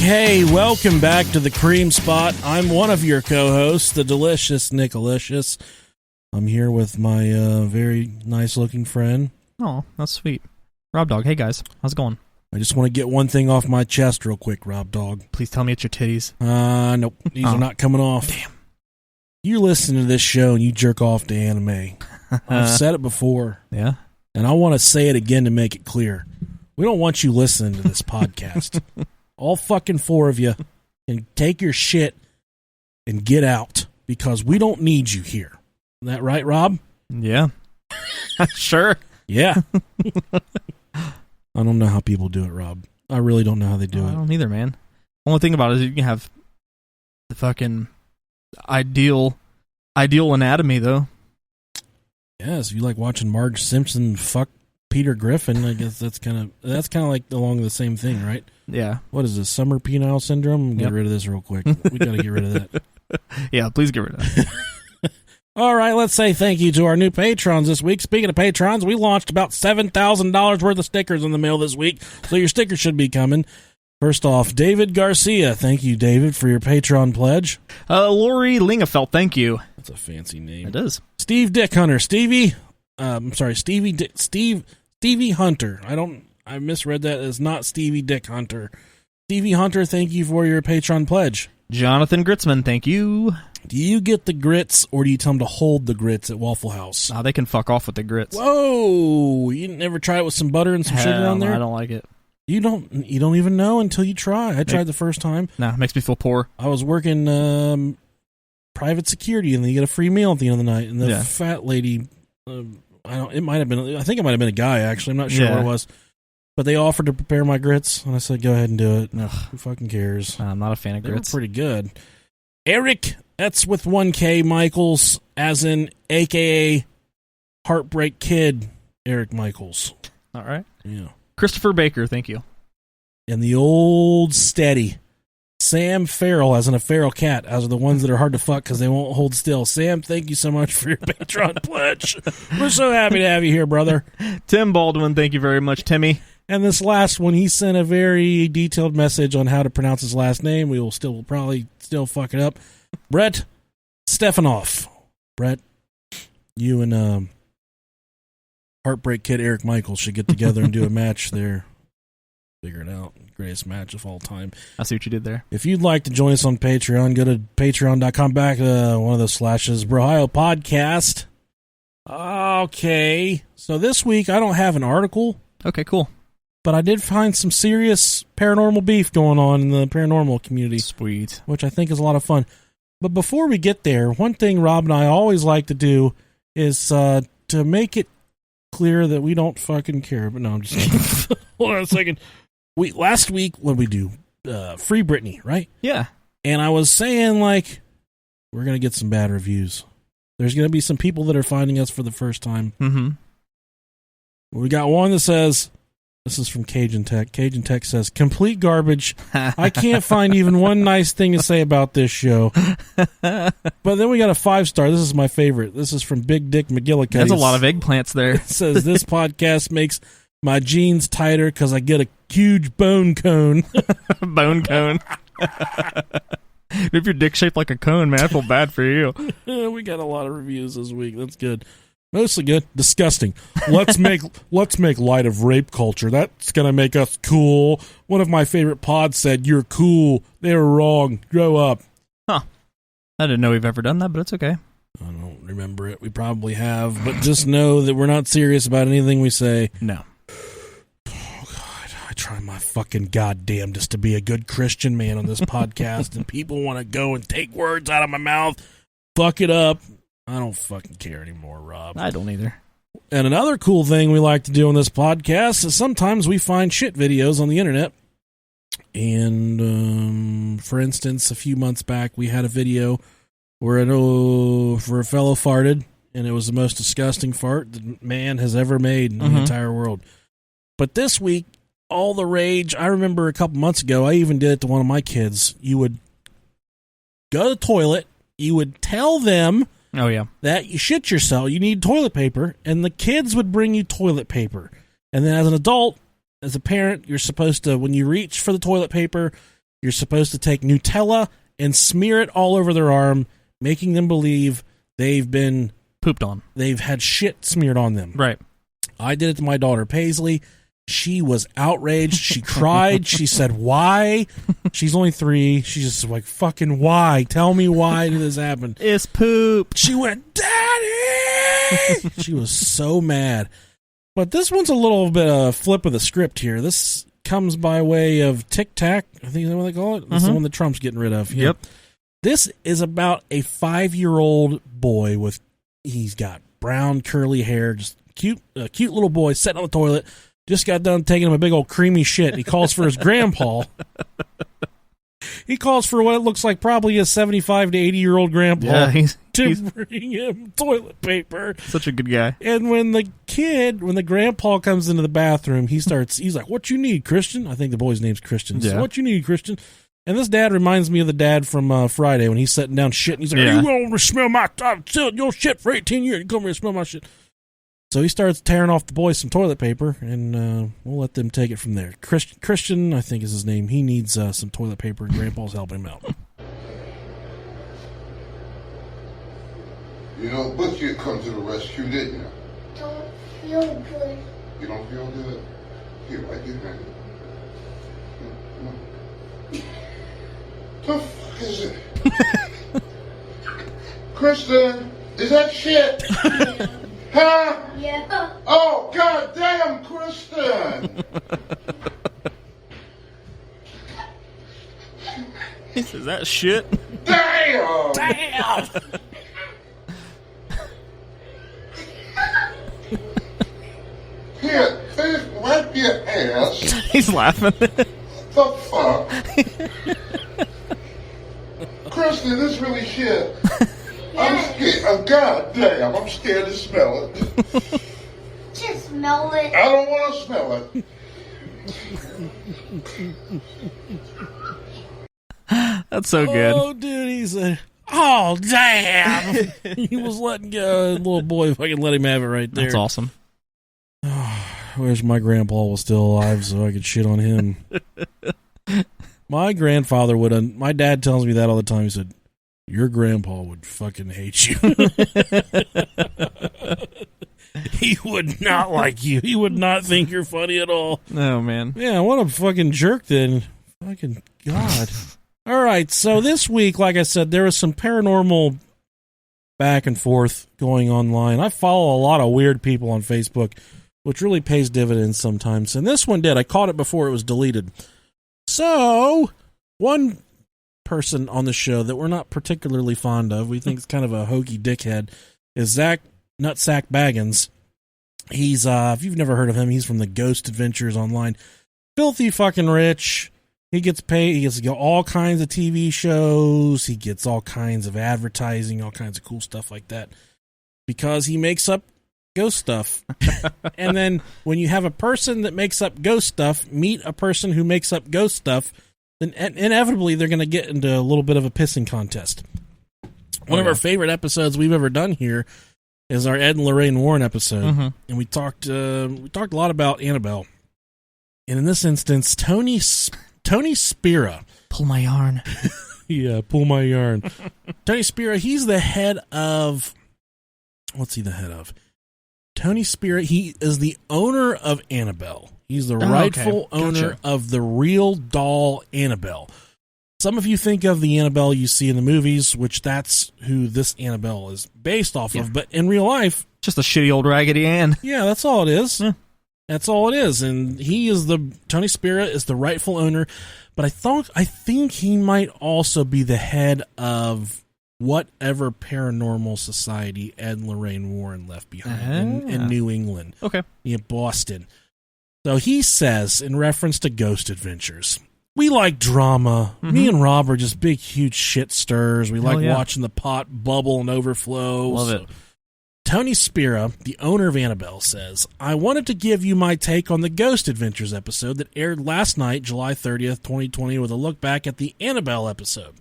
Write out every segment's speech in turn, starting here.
Okay, welcome back to the Cream Spot. I'm one of your co-hosts, the delicious Nicolicious. I'm here with my very nice-looking friend. Oh, that's sweet. Rob Dog, hey guys, how's it going? I just want to get one thing off my chest real quick, Rob Dog. Please tell me it's your titties. Nope, these are not coming off. Damn. You listen to this show and you jerk off to anime. I've said it before. Yeah? And I want to say it again to make it clear. We don't want you listening to this podcast. All fucking four of you can take your shit and get out because we don't need you here. Isn't that right, Rob? Yeah. Sure. Yeah. I don't know how people do it, Rob. I really don't know how they do it. I don't either, man. Only thing about it is you can have the fucking ideal anatomy, though. Yes, if you like watching Marge Simpson fuck Peter Griffin, I guess that's kind of like along the same thing, right? Yeah. What is this, summer penile syndrome? Get rid of this real quick. We got to get rid of that. Yeah, please get rid of that. All right, let's say thank you to our new patrons this week. Speaking of patrons, we launched about $7,000 worth of stickers in the mail this week, so your stickers should be coming. First off, David Garcia. Thank you, David, for your Patreon pledge. Lori Lingefelt, thank you. That's a fancy name. It is. Steve Dick Hunter. Stevie Hunter. I misread that as not Stevie Dick Hunter. Stevie Hunter, thank you for your Patreon pledge. Jonathan Gritzman, thank you. Do you get the grits, or do you tell them to hold the grits at Waffle House? They can fuck off with the grits. Whoa! You never try it with some butter and some sugar on there? I don't like it. You don't even know until you try. I tried the first time. It makes me feel poor. I was working private security, and then you get a free meal at the end of the night. And the fat lady, I think it might have been a guy, actually. I'm not sure what it was. But they offered to prepare my grits, and I said, go ahead and do it. Ugh. Who fucking cares? I'm not a fan of grits. They were pretty good. Eric, that's with 1K, Michaels, as in a.k.a. Heartbreak Kid, Eric Michaels. All right. Yeah. Christopher Baker, thank you. And the old steady, Sam Farrell, as in a feral cat, as are the ones that are hard to fuck because they won't hold still. Sam, thank you so much for your Patreon pledge. We're so happy to have you here, brother. Tim Baldwin, thank you very much, Timmy. And this last one, he sent a very detailed message on how to pronounce his last name. We will probably fuck it up. Brett Stefanoff. Brett, you and Heartbreak Kid Eric Michaels should get together and do a match there. Figure it out. Greatest match of all time. I see what you did there. If you'd like to join us on Patreon, go to patreon.com one of those slashes, Brohio Podcast. Okay. So this week, I don't have an article. Okay, cool. But I did find some serious paranormal beef going on in the paranormal community. Sweet. Which I think is a lot of fun. But before we get there, one thing Rob and I always like to do is to make it clear that we don't fucking care. But no, I'm just kidding. Hold on a second. Last week, what did we do? Free Britney, right? Yeah. And I was saying, like, we're going to get some bad reviews. There's going to be some people that are finding us for the first time. Mm-hmm. We got one that says... This is from Cajun Tech. Cajun Tech says, complete garbage. I can't find even one nice thing to say about this show. But then we got a 5-star. This is my favorite. This is from Big Dick McGillicuddy. There's a lot of eggplants there. It says, this podcast makes my jeans tighter because I get a huge bone cone. Bone cone. If your dick's shaped like a cone, man, I feel bad for you. We got a lot of reviews this week. That's good. Mostly good. Disgusting. Let's make light of rape culture. That's gonna make us cool. One of my favorite pods said, "You're cool." They were wrong. Grow up. Huh. I didn't know we've ever done that, but it's okay. I don't remember it. We probably have, but just know that we're not serious about anything we say. No. Oh God, I try my fucking goddamnedest to be a good Christian man on this podcast, and people want to go and take words out of my mouth, fuck it up. I don't fucking care anymore, Rob. I don't either. And another cool thing we like to do on this podcast is sometimes we find shit videos on the internet. And, for instance, a few months back, we had a video where a fellow farted, and it was the most disgusting fart that man has ever made in the entire world. But this week, all the rage, I remember a couple months ago, I even did it to one of my kids. You would go to the toilet, you would tell them... Oh, yeah. that you shit yourself, you need toilet paper, and the kids would bring you toilet paper. And then as an adult, as a parent, you're supposed to, when you reach for the toilet paper, You're supposed to take Nutella and smear it all over their arm, making them believe they've been pooped on. They've had shit smeared on them. Right. I did it to my daughter, Paisley. She was outraged. She cried. She said, why? She's only 3. She's just like, fucking why? Tell me why did this happen? It's poop. She went, Daddy! She was so mad. But this one's a little bit of a flip of the script here. This comes by way of Tic Tac. I think is that what they call it? That's the one that Trump's getting rid of. Yep. This is about a 5-year-old boy with, he's got brown curly hair, just cute little boy sitting on the toilet. Just got done taking him a big old creamy shit. He calls for his grandpa. He calls for what it looks like probably a 75 to 80-year-old grandpa to bring him toilet paper. Such a good guy. And when the grandpa comes into the bathroom, he's like, what you need, Christian? I think the boy's name's Christian. Yeah. So, what you need, Christian? And this dad reminds me of the dad from Friday when he's sitting down shit. And he's like, you going to smell my your shit for 18 years. You come here and smell my shit. So he starts tearing off the boys some toilet paper, and we'll let them take it from there. Christian, I think is his name. He needs some toilet paper, and Grandpa's helping him out. You know, Bookie come to the rescue, didn't you? Don't feel good. You don't feel good? Here, I get that. The fuck is it? Kristen, is that shit? Yeah. Huh? Yeah. Oh, god damn, Kristen! He says that shit. Damn! Damn! Here, please wipe your ass. He's laughing. The fuck? Kristen, this really shit. I'm scared. Oh, god damn, I'm scared to smell it. Just smell it. I don't want to smell it. That's so good. Oh, dude, he's oh, damn! He was letting go. Little boy fucking let him have it right there. That's awesome. I wish my grandpa was still alive so I could shit on him. My grandfather would. My dad tells me that all the time. He said, your grandpa would fucking hate you. He would not like you. He would not think you're funny at all. Oh, man. Yeah, what a fucking jerk then. Fucking God. All right, so this week, like I said, there was some paranormal back and forth going online. I follow a lot of weird people on Facebook, which really pays dividends sometimes. And this one did. I caught it before it was deleted. So, one person on the show that we're not particularly fond of, we think it's kind of a hokey dickhead, is Zach Nutsack Baggins. He's, if you've never heard of him, he's from the Ghost Adventures Online. Filthy fucking rich. He gets paid. He gets to go all kinds of TV shows. He gets all kinds of advertising, all kinds of cool stuff like that, because he makes up ghost stuff. And then when you have a person that makes up ghost stuff meet a person who makes up ghost stuff, then inevitably they're going to get into a little bit of a pissing contest. One of our favorite episodes we've ever done here is our Ed and Lorraine Warren episode, and we talked a lot about Annabelle. And in this instance, Tony Spira. Pull my yarn. Yeah, pull my yarn. Tony Spira, he's the head of... What's he the head of? Tony Spira, he is the owner of Annabelle. He's the rightful owner of the real doll Annabelle. Some of you think of the Annabelle you see in the movies, which that's who this Annabelle is based off of. But in real life... Just a shitty old Raggedy Ann. Yeah, that's all it is. Yeah. That's all it is. And Tony Spira is the rightful owner. But I think he might also be the head of whatever paranormal society Ed and Lorraine Warren left behind in New England. Okay. In Boston. So he says, in reference to Ghost Adventures, we like drama. Me and Rob are just big, huge shit stirrers. We like watching the pot bubble and overflow. Love it. Tony Spira, the owner of Annabelle, says, I wanted to give you my take on the Ghost Adventures episode that aired last night, July 30th, 2020, with a look back at the Annabelle episode.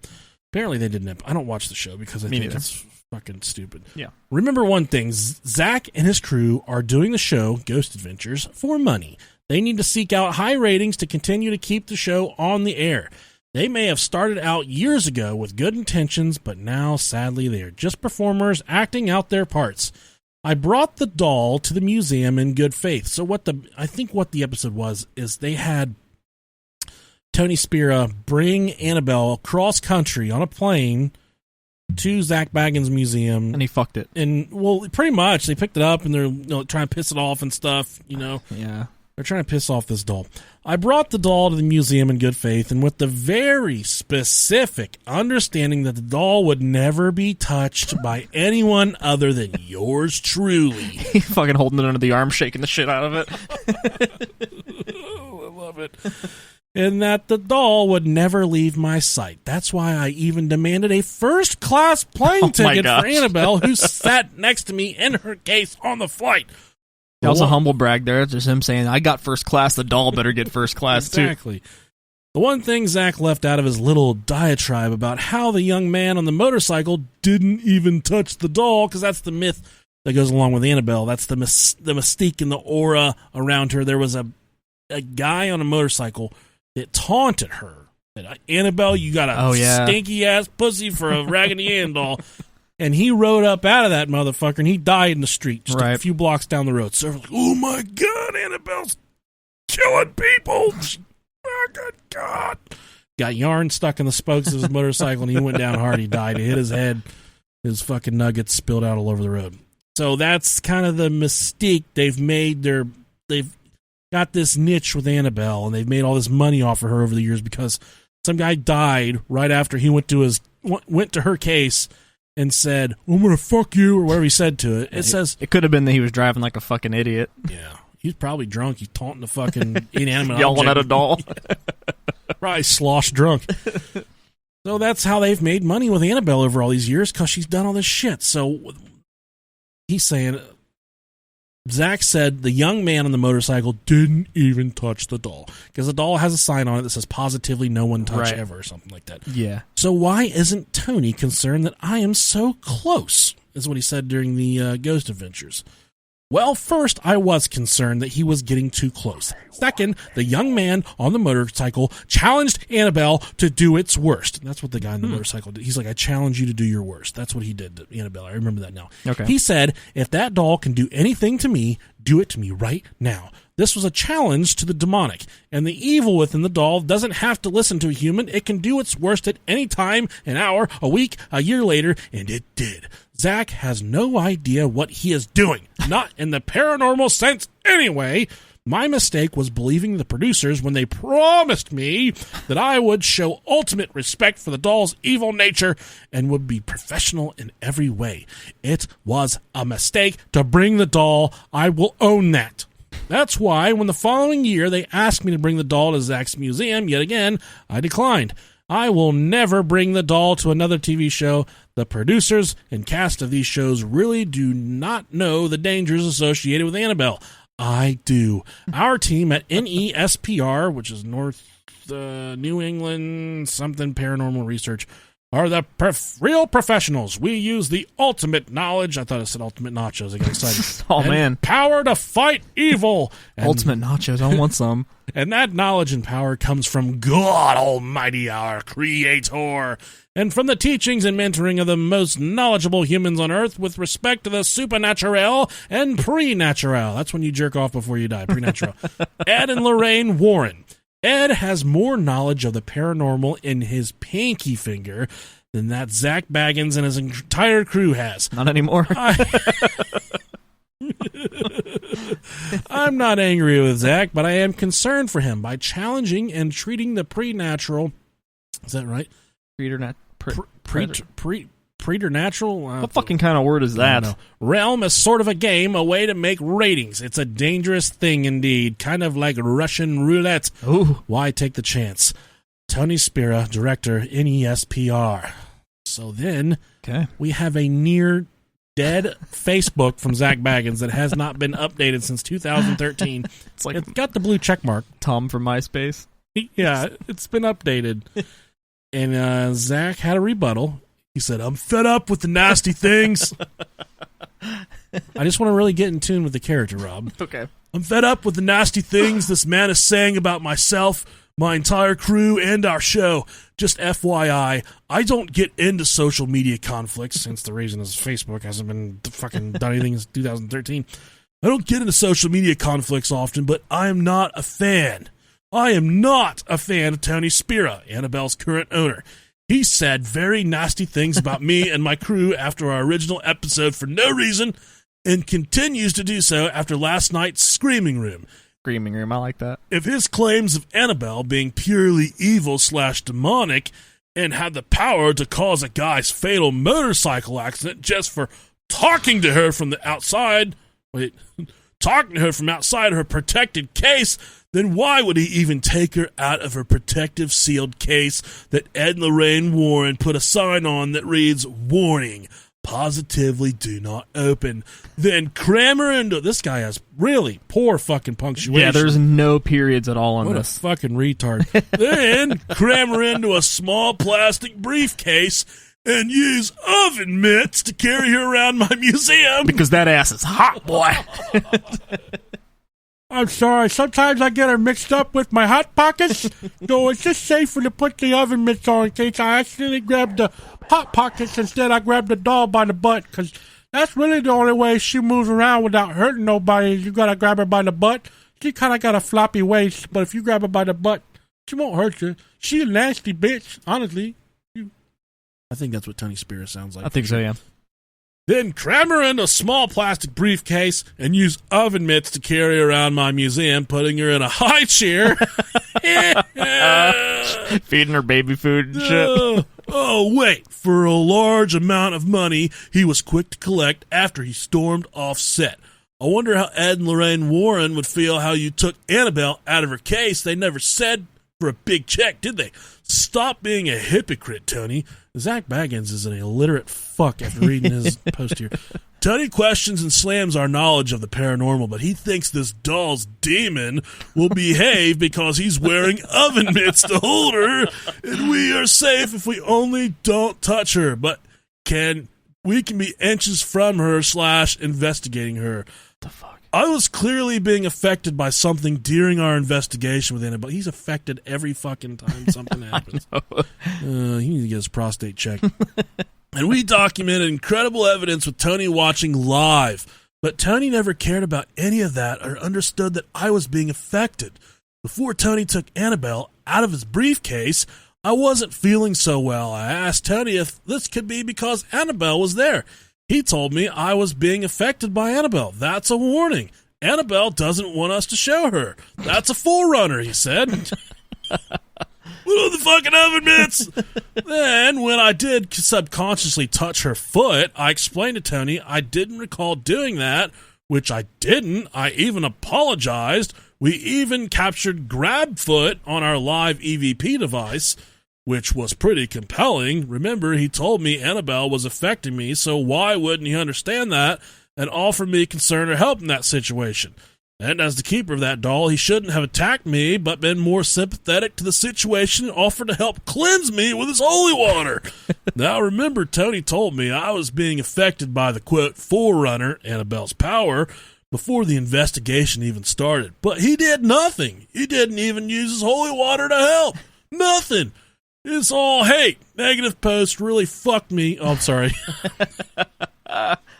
Apparently they didn't. I don't watch the show because I think it's fucking stupid. Yeah. Remember one thing, Zach and his crew are doing the show, Ghost Adventures, for money. They need to seek out high ratings to continue to keep the show on the air. They may have started out years ago with good intentions, but now, sadly, they are just performers acting out their parts. I brought the doll to the museum in good faith. So I think what the episode was is they had Tony Spira bring Annabelle across country on a plane to Zach Bagans' museum. And he fucked it. And, well, pretty much. They picked it up and they're trying to piss it off and stuff, Yeah. They're trying to piss off this doll. I brought the doll to the museum in good faith and with the very specific understanding that the doll would never be touched by anyone other than yours truly. He fucking holding it under the arm, shaking the shit out of it. I love it. And that the doll would never leave my sight. That's why I even demanded a first-class plane ticket for Annabelle, who sat next to me in her case on the flight. He also humble brag there. It's just him saying, I got first class, the doll better get first class too. Exactly. The one thing Zach left out of his little diatribe about how the young man on the motorcycle didn't even touch the doll, because that's the myth that goes along with Annabelle. That's the mystique and the aura around her. There was a guy on a motorcycle that taunted her. That, Annabelle, you got a stinky-ass pussy for a Raggedy Ann doll. And he rode up out of that motherfucker, and he died in the street just a few blocks down the road. So, like, oh, my God, Annabelle's killing people. Oh, good God. Got yarn stuck in the spokes of his motorcycle, and he went down hard. He died. He hit his head. His fucking nuggets spilled out all over the road. So that's kind of the mystique. They've got this niche with Annabelle, and they've made all this money off of her over the years because some guy died right after he went to her case and said, I'm going to fuck you, or whatever he said to it. It could have been that he was driving like a fucking idiot. Yeah. He's probably drunk. He's taunting the fucking inanimate yelling at a doll. Probably slosh drunk. So that's how they've made money with Annabelle over all these years, because she's done all this shit. So he's saying, Zach said the young man on the motorcycle didn't even touch the doll, because the doll has a sign on it that says positively no one touch ever, or something like that. Yeah. So why isn't Tony concerned that I am so close, is what he said during the Ghost Adventures. Well, first, I was concerned that he was getting too close. Second, the young man on the motorcycle challenged Annabelle to do its worst. That's what the guy on the motorcycle did. He's like, I challenge you to do your worst. That's what he did to Annabelle. I remember that now. Okay. He said, if that doll can do anything to me, do it to me right now. This was a challenge to the demonic, and the evil within the doll doesn't have to listen to a human. It can do its worst at any time, an hour, a week, a year later, and it did. Zach has no idea what he is doing. Not in the paranormal sense anyway. My mistake was believing the producers when they promised me that I would show ultimate respect for the doll's evil nature and would be professional in every way. It was a mistake to bring the doll. I will own that. That's why when the following year they asked me to bring the doll to Zach's museum, yet again, I declined. I will never bring the doll to another TV show. The producers and cast of these shows really do not know the dangers associated with Annabelle. I do. Our team at NESPR, which is North New England something paranormal research, are the real professionals. We use the ultimate knowledge. I thought it said ultimate nachos. I got excited. Oh, man. Power to fight evil. Ultimate nachos. I want some. And that knowledge and power comes from God Almighty, our Creator, and from the teachings and mentoring of the most knowledgeable humans on Earth with respect to the supernatural and pre-natural. That's when you jerk off before you die, pre-natural. Ed and Lorraine Warren. Ed has more knowledge of the paranormal in his pinky finger than that Zach Bagans and his entire crew has. Not anymore. I'm not angry with Zach, but I am concerned for him by challenging and treating the preternatural. Is that right? Preternatural? What fucking kind of word is that? Realm is sort of a game, a way to make ratings. It's a dangerous thing indeed, kind of like Russian roulette. Ooh. Why take the chance? Tony Spira, director, NESPR. So then we have a near dead Facebook from Zach Bagans that has not been updated since 2013. It's got the blue check mark. Tom from MySpace. Yeah, it's been updated. And Zach had a rebuttal. He said, I'm fed up with the nasty things. I just want to really get in tune with the character, Rob. Okay. I'm fed up with the nasty things this man is saying about myself, my entire crew, and our show. Just FYI, I don't get into social media conflicts, since the reason is Facebook hasn't been fucking done anything since 2013. I don't get into social media conflicts often, but I am not a fan. I am not a fan of Tony Spira, Annabelle's current owner. He said very nasty things about me and my crew after our original episode for no reason, and continues to do so after last night's Screaming Room. Screaming Room, I like that. If his claims of Annabelle being purely evil/demonic and had the power to cause a guy's fatal motorcycle accident just for talking to her from outside her protected case, then why would he even take her out of her protective sealed case that Ed and Lorraine Warren put a sign on that reads, "Warning, positively do not open"? Then cram her into... This guy has really poor fucking punctuation. Yeah, there's no periods at all on what this. A fucking retard. Then cram her into a small plastic briefcase and use oven mitts to carry her around my museum. Because that ass is hot, boy. I'm sorry, sometimes I get her mixed up with my Hot Pockets, so it's just safer to put the oven mitts on in case I accidentally grab the Hot Pockets instead I grab the doll by the butt, because that's really the only way she moves around without hurting nobody. You gotta grab her by the butt. She kind of got a floppy waist, but if you grab her by the butt, she won't hurt you. She a nasty bitch, honestly. I think that's what Tony Spira sounds like. I think so, yeah. Then cram her into a small plastic briefcase and use oven mitts to carry her around my museum, putting her in a high chair. Feeding her baby food and shit. Wait. For a large amount of money he was quick to collect after he stormed off set. I wonder how Ed and Lorraine Warren would feel how you took Annabelle out of her case. They never said for a big check, did they? Stop being a hypocrite, Tony. Zach Baggins is an illiterate fuck after reading his post here. Tony questions and slams our knowledge of the paranormal, but he thinks this doll's demon will behave because he's wearing oven mitts to hold her, and we are safe if we only don't touch her, but we can be inches from her / investigating her. The fuck? I was clearly being affected by something during our investigation with Annabelle. He's affected every fucking time something happens. He needs to get his prostate checked. And we documented incredible evidence with Tony watching live. But Tony never cared about any of that or understood that I was being affected. Before Tony took Annabelle out of his briefcase, I wasn't feeling so well. I asked Tony if this could be because Annabelle was there. He told me I was being affected by Annabelle. That's a warning. Annabelle doesn't want us to show her. That's a forerunner, he said. What are the fucking oven mitts? Then, when I did subconsciously touch her foot, I explained to Tony I didn't recall doing that, which I didn't. I even apologized. We even captured grab foot on our live EVP device, which was pretty compelling. Remember, he told me Annabelle was affecting me, so why wouldn't he understand that and offer me concern or help in that situation? And as the keeper of that doll, he shouldn't have attacked me, but been more sympathetic to the situation and offered to help cleanse me with his holy water. Now, remember, Tony told me I was being affected by the, quote, forerunner, Annabelle's power, before the investigation even started. But he did nothing. He didn't even use his holy water to help. Nothing. It's all hate. Negative post really fucked me. Oh, I'm sorry.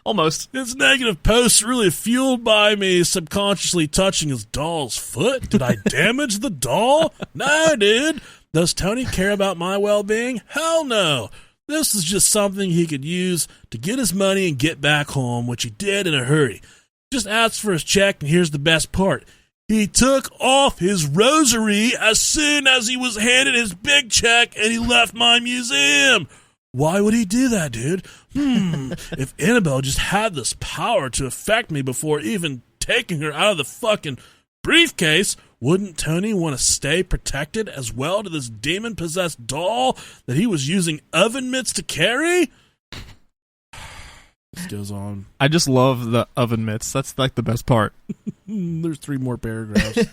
Almost. This negative post really fueled by me subconsciously touching his doll's foot. Did I damage the doll? No, dude. Does Tony care about my well-being? Hell no. This is just something he could use to get his money and get back home, which he did in a hurry. Just asked for his check, and here's the best part. He took off his rosary as soon as he was handed his big check, and he left my museum. Why would he do that, dude? If Annabelle just had this power to affect me before even taking her out of the fucking briefcase, wouldn't Tony want to stay protected as well to this demon-possessed doll that he was using oven mitts to carry? This goes on. I just love the oven mitts. That's like the best part. There's 3 more paragraphs.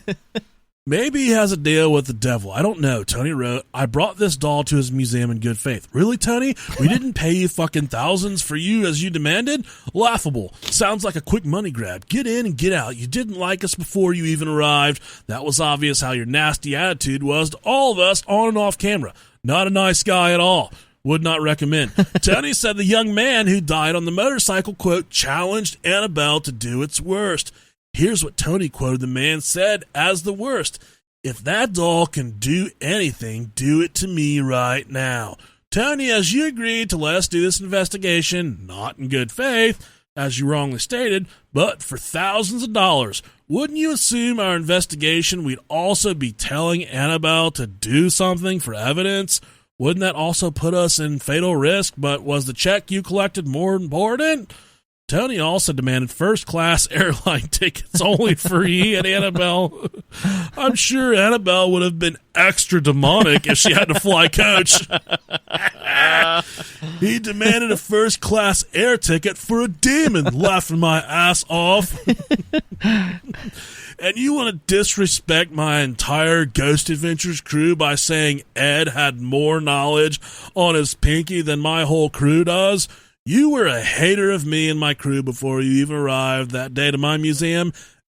Maybe he has a deal with the devil. I don't know. Tony wrote, I brought this doll to his museum in good faith. Really, Tony? We didn't pay you fucking thousands for you as you demanded? Laughable. Sounds like a quick money grab. Get in and get out. You didn't like us before you even arrived. That was obvious how your nasty attitude was to all of us on and off camera. Not a nice guy at all. Would not recommend. Tony said the young man who died on the motorcycle, quote, challenged Annabelle to do its worst. Here's what Tony quoted the man said as the worst. If that doll can do anything, do it to me right now. Tony, as you agreed to let us do this investigation, not in good faith, as you wrongly stated, but for thousands of dollars, wouldn't you assume our investigation we'd also be telling Annabelle to do something for evidence? Wouldn't that also put us in fatal risk, but was the check you collected more important? Tony also demanded first-class airline tickets only for he and Annabelle. I'm sure Annabelle would have been extra demonic if she had to fly coach. He demanded a first-class air ticket for a demon, laughing my ass off. And you want to disrespect my entire Ghost Adventures crew by saying Ed had more knowledge on his pinky than my whole crew does? You were a hater of me and my crew before you even arrived that day to my museum.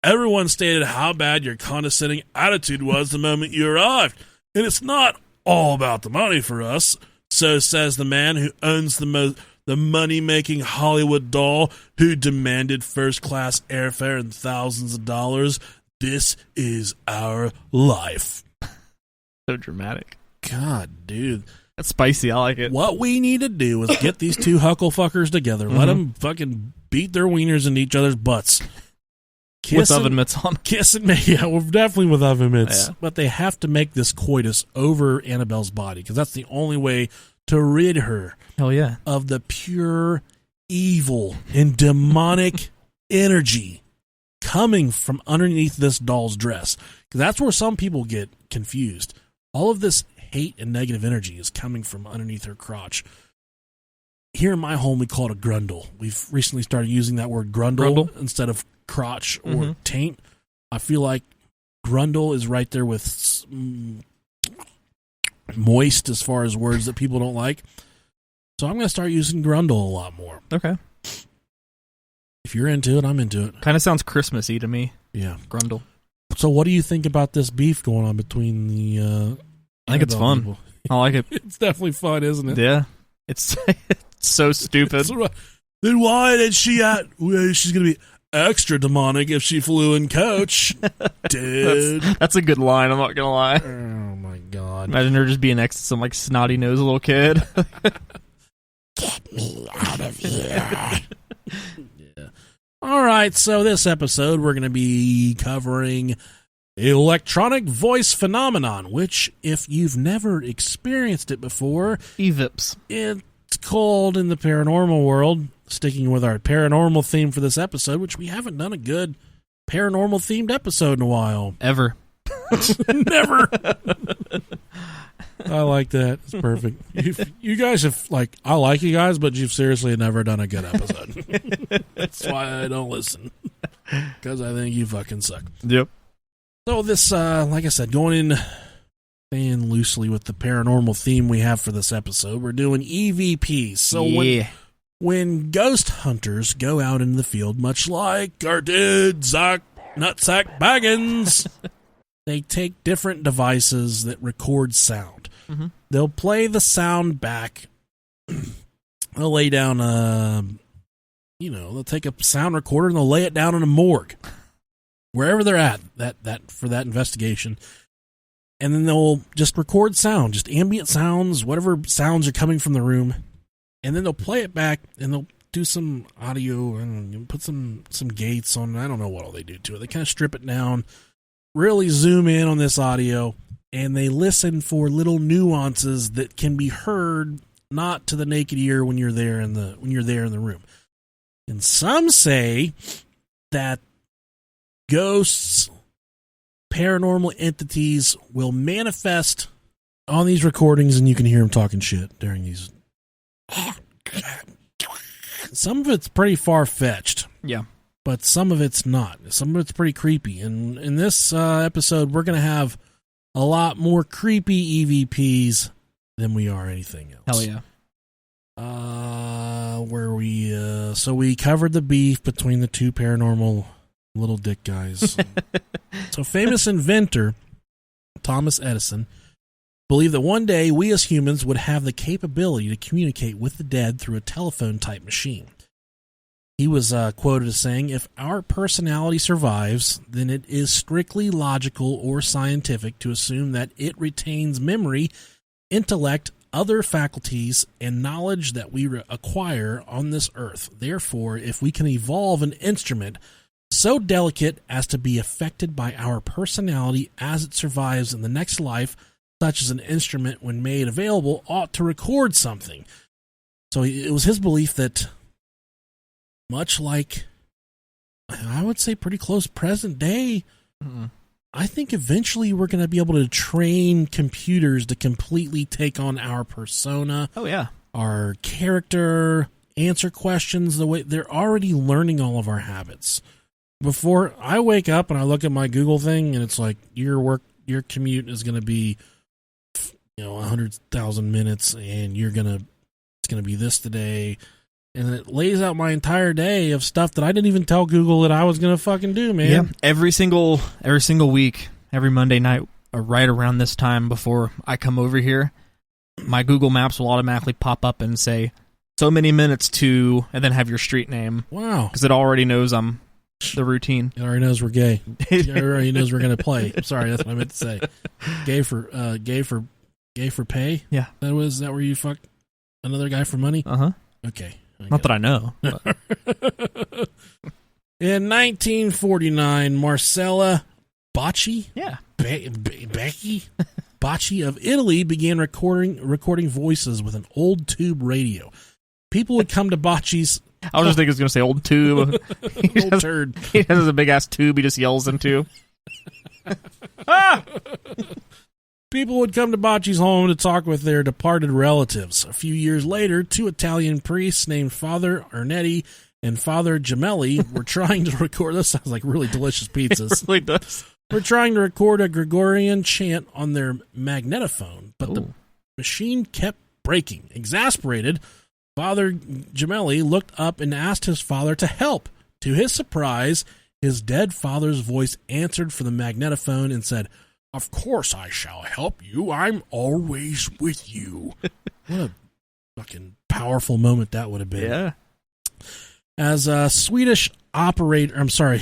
Everyone stated how bad your condescending attitude was the moment you arrived. And it's not all about the money for us, so says the man who owns the money-making Hollywood doll who demanded first-class airfare and thousands of dollars. This is our life. So dramatic. God, dude. That's spicy. I like it. What we need to do is get these two hucklefuckers together. Let them fucking beat their wieners in each other's butts. With oven mitts on. Kissing, yeah, we're definitely with oven mitts. Yeah. But they have to make this coitus over Annabelle's body because that's the only way to rid her of the pure evil and demonic energy coming from underneath this doll's dress. Because that's where some people get confused. All of this hate and negative energy is coming from underneath her crotch. Here in my home, we call it a grundle. We've recently started using that word grundle instead of crotch or taint. I feel like grundle is right there with moist as far as words that people don't like. So I'm going to start using grundle a lot more. Okay. If you're into it, I'm into it. Kind of sounds Christmassy to me. Yeah. Grundle. So what do you think about this beef going on between the I think it's fun. People? I like it. It's definitely fun, isn't it? Yeah. It's so stupid. Then why did she she's going to be extra demonic if she flew in coach? Dude. That's a good line, I'm not going to lie. Oh, my God. Imagine her just being next to some, snotty-nosed little kid. Get me out of here. Yeah. All right, so this episode we're going to be covering electronic voice phenomenon, which, if you've never experienced it before, EVPs. It's called in the paranormal world, sticking with our paranormal theme for this episode, which we haven't done a good paranormal themed episode in a while. Ever. Never. I like that. It's perfect. You guys have, I like you guys, but you've seriously never done a good episode. That's why I don't listen. Because I think you fucking suck. Yep. So this, like I said, staying loosely with the paranormal theme we have for this episode, we're doing EVPs. So when ghost hunters go out into the field, much like our dude, Nutsack Baggins, they take different devices that record sound. Mm-hmm. They'll play the sound back. They'll lay down they'll take a sound recorder and they'll lay it down in a morgue. Wherever they're at that for that investigation. And then they'll just record sound, just ambient sounds, whatever sounds are coming from the room. And then they'll play it back and they'll do some audio and put some gates on. I don't know what all they do to it. They kind of strip it down, really zoom in on this audio, and they listen for little nuances that can be heard not to the naked ear when you're there in the room. And some say that ghosts, paranormal entities will manifest on these recordings, and you can hear them talking shit during these. Some of it's pretty far-fetched. Yeah. but some of it's not. Some of it's pretty creepy. And in this episode, we're going to have a lot more creepy EVPs than we are anything else. Hell yeah. So we covered the beef between the two paranormal little dick guys. So famous inventor Thomas Edison believed that one day we as humans would have the capability to communicate with the dead through a telephone-type machine. He was quoted as saying, "If our personality survives, then it is strictly logical or scientific to assume that it retains memory, intellect, other faculties, and knowledge that we acquire on this earth. Therefore, if we can evolve an instrument so delicate as to be affected by our personality as it survives in the next life, such as an instrument when made available ought to record something." So it was his belief that, much like, I would say pretty close present day, I think eventually we're going to be able to train computers to completely take on our persona. Oh, yeah. Our character, answer questions the way they're already learning all of our habits. Before I wake up and I look at my Google thing and it's like, your commute is going to be, 100,000 minutes and it's going to be this today. And it lays out my entire day of stuff that I didn't even tell Google that I was going to fucking do, man. Yeah, every single week, every Monday night, right around this time before I come over here, my Google Maps will automatically pop up and say, so many minutes to, and then have your street name. Wow. Because it already knows I'm the routine. It already knows we're gay. It already knows we're going to play. I'm sorry, that's what I meant to say. Gay for pay? Yeah. Is that where you fucked another guy for money? Uh-huh. Okay. Not that I know. In 1949, Marcella Bacci, Becky Bacci of Italy began recording voices with an old tube radio. People would come to Bacci's. I was just thinking it was going to say old tube. Old turd. He has a big ass tube he just yells into. Ah! People would come to Bacci's home to talk with their departed relatives. A few years later, two Italian priests named Father Ernetti and Father Gemelli were trying to record. This sounds like really delicious pizzas. It really does. We're trying to record a Gregorian chant on their magnetophone, but the machine kept breaking. Exasperated, Father Gemelli looked up and asked his father to help. To his surprise, his dead father's voice answered from the magnetophone and said, "Of course I shall help you. I'm always with you." What a fucking powerful moment that would have been. Yeah. As a Swedish opera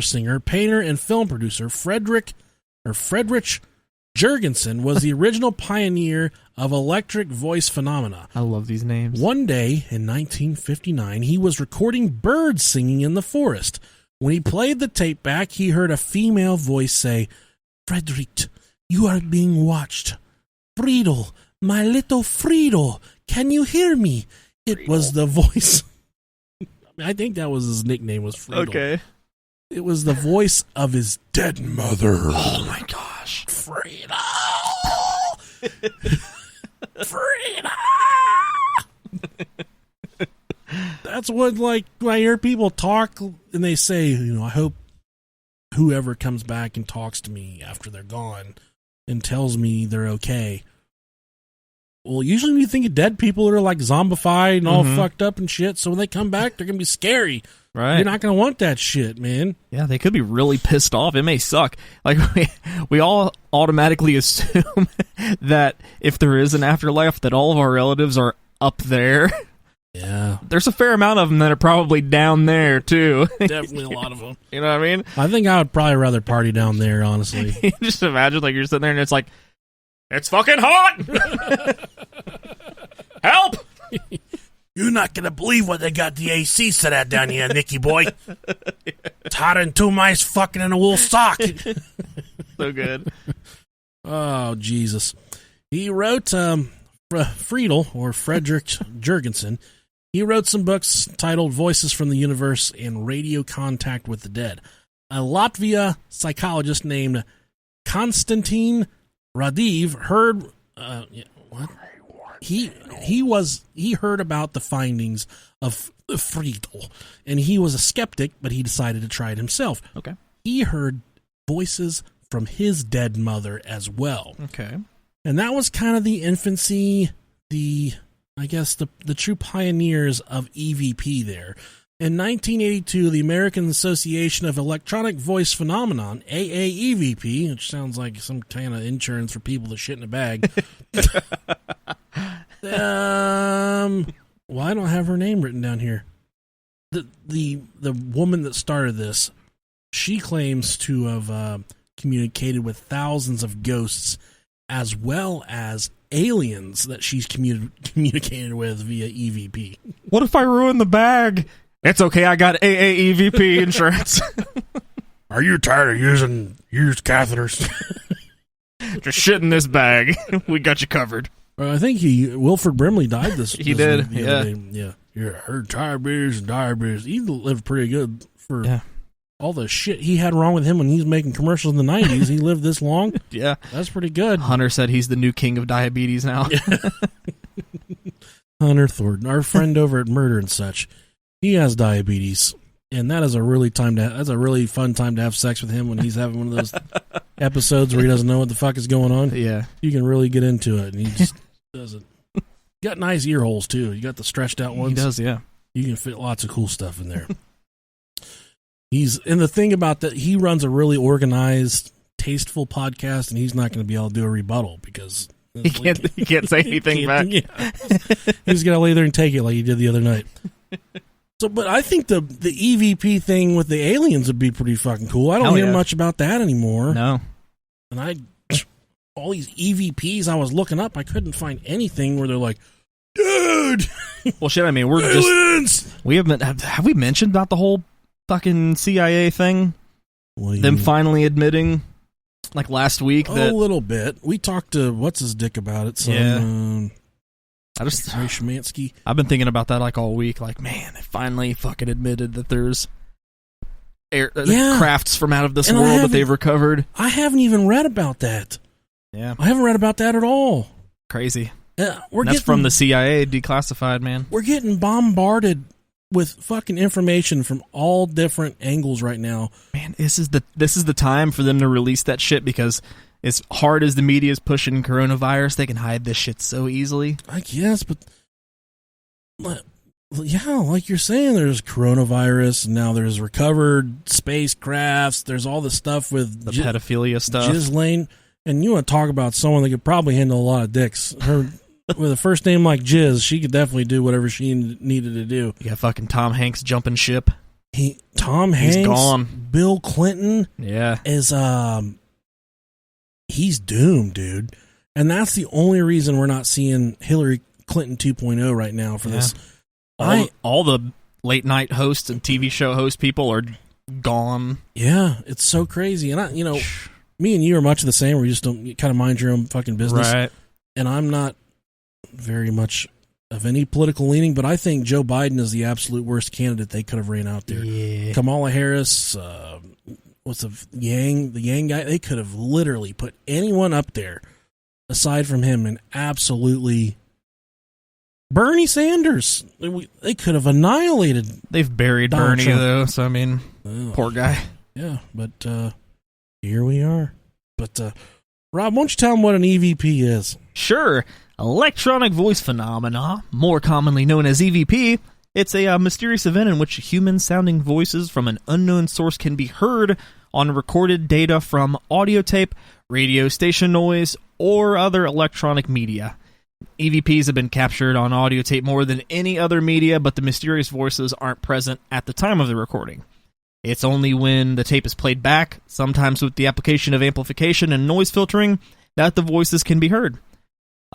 singer, painter, and film producer, Friedrich Jurgensen was the original pioneer of electric voice phenomena. I love these names. One day in 1959, he was recording birds singing in the forest. When he played the tape back, he heard a female voice say, "Frederick, you are being watched. Friedel, my little Friedel, can you hear me?" It was the voice. I think that was his nickname, was Friedel. Okay. It was the voice of his dead mother. Oh my gosh. Friedel! Friedel! That's what, like, when I hear people talk and they say, I hope whoever comes back and talks to me after they're gone and tells me they're okay. Well, usually when you think of dead people that are like zombified and all fucked up and shit, so when they come back, they're going to be scary. Right. You're not going to want that shit, man. Yeah, they could be really pissed off. It may suck. Like, we all automatically assume that if there is an afterlife, that all of our relatives are up there. Yeah. There's a fair amount of them that are probably down there, too. Definitely a lot of them. You know what I mean? I think I would probably rather party down there, honestly. Just imagine, like, you're sitting there and it's like, it's fucking hot! Help! You're not going to believe what they got the AC set at down here, Nicky boy. It's hotter than two mice fucking in a wool sock. So good. Oh, Jesus. He wrote, Friedel, or Friedrich Jurgensen, he wrote some books titled Voices from the Universe and Radio Contact with the Dead. A Latvia psychologist named Konstantin Radiv heard... what? he heard about the findings of Friedel, and he was a skeptic, but he decided to try it himself. Okay. He heard voices from his dead mother as well. Okay. And that was kind of the infancy, the true pioneers of EVP there. In 1982, the American Association of Electronic Voice Phenomenon, AAEVP, which sounds like some kind of insurance for people that shit in a bag. Well, I don't have her name written down here. The woman that started this, she claims to have communicated with thousands of ghosts as well as aliens that she's communicated with via EVP. What if I ruin the bag? It's okay, I got AAEVP insurance. Are you tired of using used catheters? Just shit in this bag. We got you covered. I think Wilford Brimley died this. He did, the other day. Yeah. Yeah, her diabetes and diabetes. He lived pretty good for all the shit he had wrong with him when he was making commercials in the 90s. He lived this long. Yeah. That's pretty good. Hunter said he's the new king of diabetes now. Hunter Thornton, our friend over at Murder and Such, he has diabetes. And that is a really fun time to have sex with him when he's having one of those episodes where he doesn't know what the fuck is going on. Yeah. You can really get into it, and he just doesn't. You got nice ear holes, too. You got the stretched out ones. He does, yeah. You can fit lots of cool stuff in there. And the thing about that, he runs a really organized, tasteful podcast, and he's not going to be able to do a rebuttal because he can't say anything back. Yeah. He's got to lay there and take it like he did the other night. So, but I think the EVP thing with the aliens would be pretty fucking cool. I don't hear much about that anymore. No. And all these EVPs I was looking up, I couldn't find anything where they're like, dude. Well, shit. I mean, we're aliens! Have we mentioned about the whole fucking CIA thing? Them finally admitting, like last week, that a little bit. We talked to what's his dick about it. So, Ray Shemansky. I've been thinking about that like all week. Like, man, they finally fucking admitted that there's crafts from out of this world that they've recovered. I haven't even read about that. Yeah, I haven't read about that at all. Crazy. That's from the CIA, declassified, man. We're getting bombarded with fucking information from all different angles right now. Man, this is the time for them to release that shit, because as hard as the media is pushing coronavirus, they can hide this shit so easily. I guess, but yeah, like you're saying, there's coronavirus, and now there's recovered spacecrafts, there's all the stuff with the pedophilia stuff. Ghislaine, and you want to talk about someone that could probably handle a lot of dicks. Her with a first name like Jizz, she could definitely do whatever she needed to do. You got fucking Tom Hanks jumping ship. Tom Hanks, he's gone. Bill Clinton, is he's doomed, dude. And that's the only reason we're not seeing Hillary Clinton 2.0 right now for this. All the late night hosts and TV show host people are gone. Yeah, it's so crazy. And me and you are much the same, where you just don't kind of mind your own fucking business. Right. And I'm not very much of any political leaning, but I think Joe Biden is the absolute worst candidate they could have ran out there. Yeah. Kamala Harris, what's the Yang guy? They could have literally put anyone up there aside from him, and absolutely Bernie Sanders. They could have annihilated. They've buried Donald Bernie Trump. though, so I mean, poor guy. Yeah, but here we are. But Rob, why don't you tell them what an EVP is? Sure. Electronic voice phenomena, more commonly known as EVP. It's a mysterious event in which human-sounding voices from an unknown source can be heard on recorded data from audio tape, radio station noise, or other electronic media. EVPs have been captured on audio tape more than any other media, but the mysterious voices aren't present at the time of the recording. It's only when the tape is played back, sometimes with the application of amplification and noise filtering, that the voices can be heard.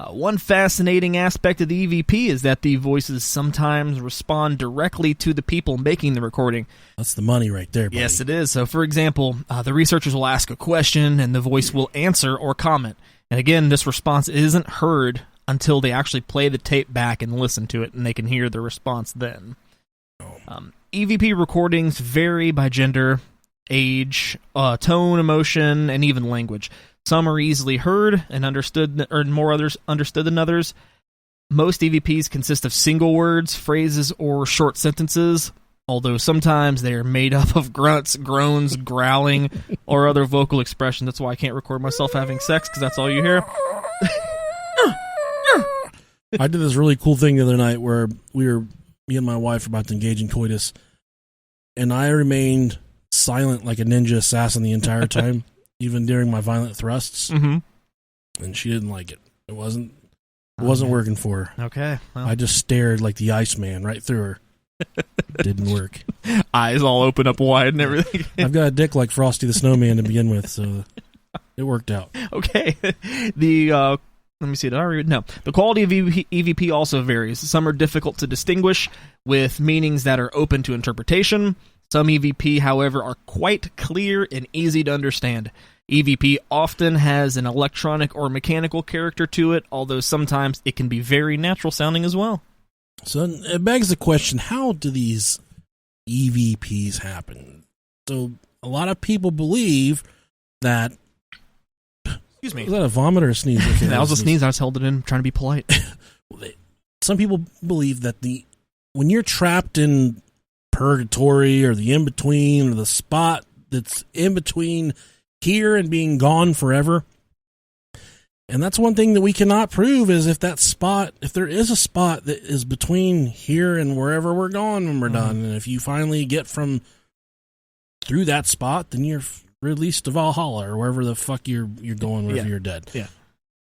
One fascinating aspect of the EVP is that the voices sometimes respond directly to the people making the recording. That's the money right there, buddy. Yes, it is. So, for example, the researchers will ask a question, and the voice will answer or comment. And again, this response isn't heard until they actually play the tape back and listen to it, and they can hear the response then. EVP recordings vary by gender, age, tone, emotion, and even language. Some are easily heard and understood, or more others understood than others. Most EVPs consist of single words, phrases, or short sentences, although sometimes they are made up of grunts, groans, growling, or other vocal expression. That's why I can't record myself having sex, because that's all you hear. I did this really cool thing the other night where me and my wife were about to engage in coitus, and I remained silent like a ninja assassin the entire time, even during my violent thrusts. Mm-hmm. And she didn't like it. It wasn't working for her. Okay. Well. I just stared like the Iceman right through her. Didn't work. Eyes all open up wide and everything. I've got a dick like Frosty the Snowman to begin with, so it worked out. Okay. Let me see. Did I read? No. The quality of EVP also varies. Some are difficult to distinguish, with meanings that are open to interpretation. Some EVP, however, are quite clear and easy to understand. EVP often has an electronic or mechanical character to it, although sometimes it can be very natural sounding as well. So it begs the question, how do these EVPs happen? So a lot of people believe that... Excuse me. Was that a vomit or a sneeze? Okay, that was a sneeze. I just held it in, trying to be polite. Some people believe that when you're trapped in purgatory or the in-between or the spot that's in between here and being gone forever, and that's one thing that we cannot prove is if there is a spot that is between here and wherever we're gone when we're done, and if you finally get through that spot, then you're released to Valhalla or wherever the fuck you're going whenever you're dead. Yeah.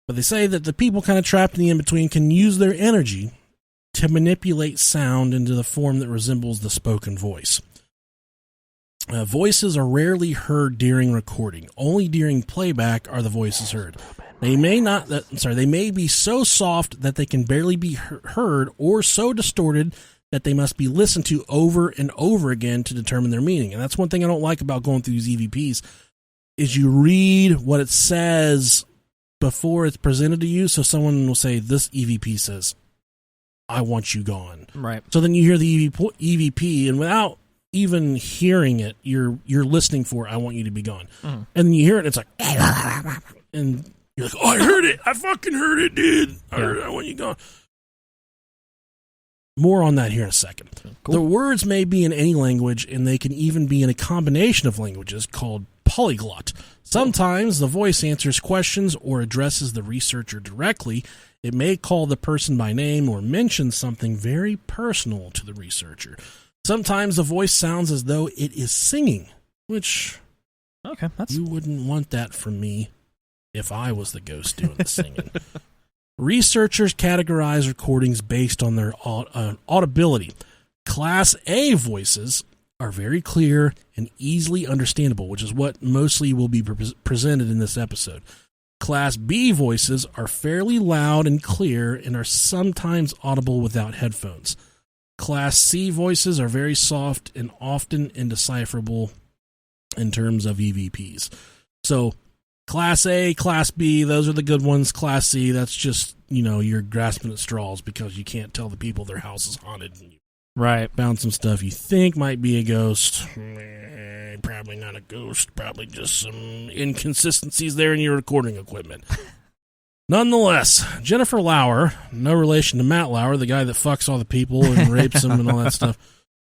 But they say that the people kind of trapped in the in-between can use their energy to manipulate sound into the form that resembles the spoken voice. Voices are rarely heard during recording. Only during playback are the voices heard. They may be so soft that they can barely be heard, or so distorted that they must be listened to over and over again to determine their meaning. And that's one thing I don't like about going through these EVPs, is you read what it says before it's presented to you. So someone will say, this EVP says, I want you gone. Right. So then you hear the EVP, and without even hearing it, you're listening for, I want you to be gone. And then you hear it, it's like, and you're like, oh, I heard it. I fucking heard it, dude. I want you gone. More on that here in a second. Cool. The words may be in any language, and they can even be in a combination of languages called polyglot. Sometimes the voice answers questions or addresses the researcher directly. It may call the person by name or mention something very personal to the researcher. Sometimes the voice sounds as though it is singing, which you wouldn't want that from me if I was the ghost doing the singing. Researchers categorize recordings based on their audibility. Class A voices are very clear and easily understandable, which is what mostly will be presented in this episode. Class B voices are fairly loud and clear and are sometimes audible without headphones. Class C voices are very soft and often indecipherable in terms of EVPs. So Class A, Class B, those are the good ones. Class C, that's just, you're grasping at straws because you can't tell the people their house is haunted. And you found some stuff you think might be a ghost. Probably not a ghost. Probably just some inconsistencies there in your recording equipment. Nonetheless, Jennifer Lauer, no relation to Matt Lauer, the guy that fucks all the people and rapes them and all that stuff,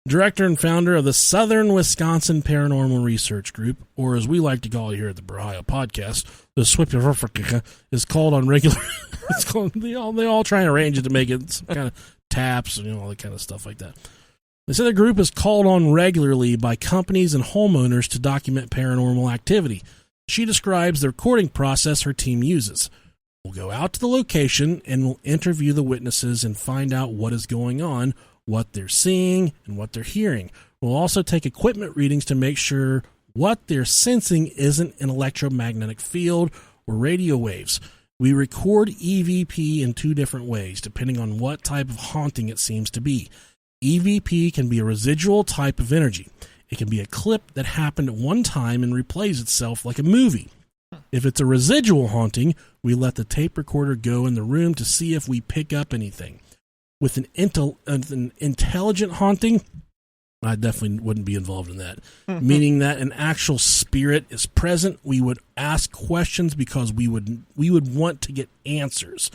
director and founder of the Southern Wisconsin Paranormal Research Group, or as we like to call it here at the Brahio Podcast, the SWIP is called on regular. It's called, they all try and arrange it to make it some kind of taps and all that kind of stuff like that. They say the group is called on regularly by companies and homeowners to document paranormal activity. She describes the recording process her team uses. We'll go out to the location and we'll interview the witnesses and find out what is going on, what they're seeing, and what they're hearing. We'll also take equipment readings to make sure what they're sensing isn't an electromagnetic field or radio waves. We record EVP in two different ways, depending on what type of haunting it seems to be. EVP can be a residual type of energy. It can be a clip that happened at one time and replays itself like a movie. If it's a residual haunting, we let the tape recorder go in the room to see if we pick up anything. With an intelligent haunting, I definitely wouldn't be involved in that. Meaning that an actual spirit is present, we would ask questions because we would want to get answers.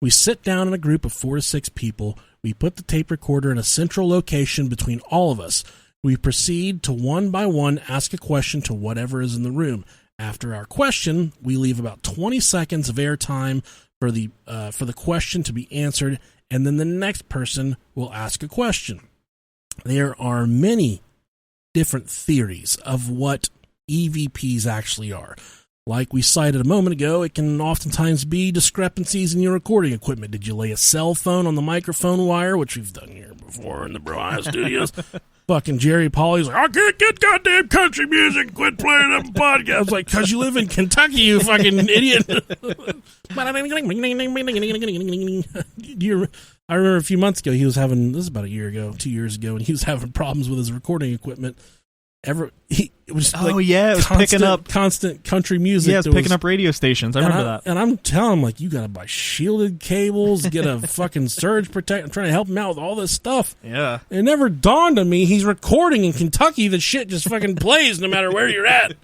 We sit down in a group of 4 to 6 people. We put the tape recorder in a central location between all of us. We proceed to one by one ask a question to whatever is in the room. After our question, we leave about 20 seconds of airtime for the question to be answered, and then the next person will ask a question. There are many different theories of what EVPs actually are. Like we cited a moment ago, it can oftentimes be discrepancies in your recording equipment. Did you lay a cell phone on the microphone wire, which we've done here before in the Bro Studios? Fucking Jerry Pauly's like, I can't get goddamn country music. Quit playing them podcasts. I was like, because you live in Kentucky, you fucking idiot. I remember a few months ago, he was having, this is about a year ago, 2 years ago, and he was having problems with his recording equipment. It was picking up constant country music. Yeah, it was picking up radio stations. I remember that. And I'm telling him, like, you got to buy shielded cables, get a fucking surge protector. I'm trying to help him out with all this stuff. Yeah. It never dawned on me he's recording in Kentucky. The shit just fucking plays no matter where you're at.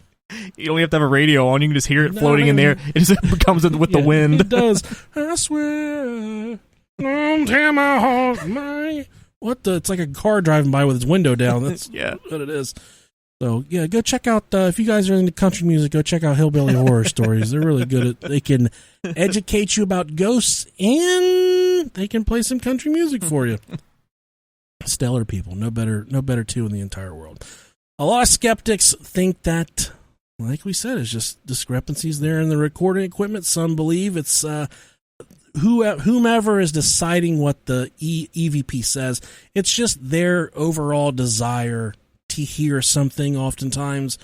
You only have to have a radio on. You can just hear it floating in there. It just comes with the wind. It does. I swear, don't tear my heart, it's like a car driving by with its window down. That's what it is. So, yeah, go check out, if you guys are into country music, go check out Hillbilly Horror Stories. They're really good they can educate you about ghosts, and they can play some country music for you. Stellar people. No better two in the entire world. A lot of skeptics think that, like we said, it's just discrepancies there in the recording equipment. Some believe it's whomever is deciding what the EVP says. It's just their overall desire to hear something. Oftentimes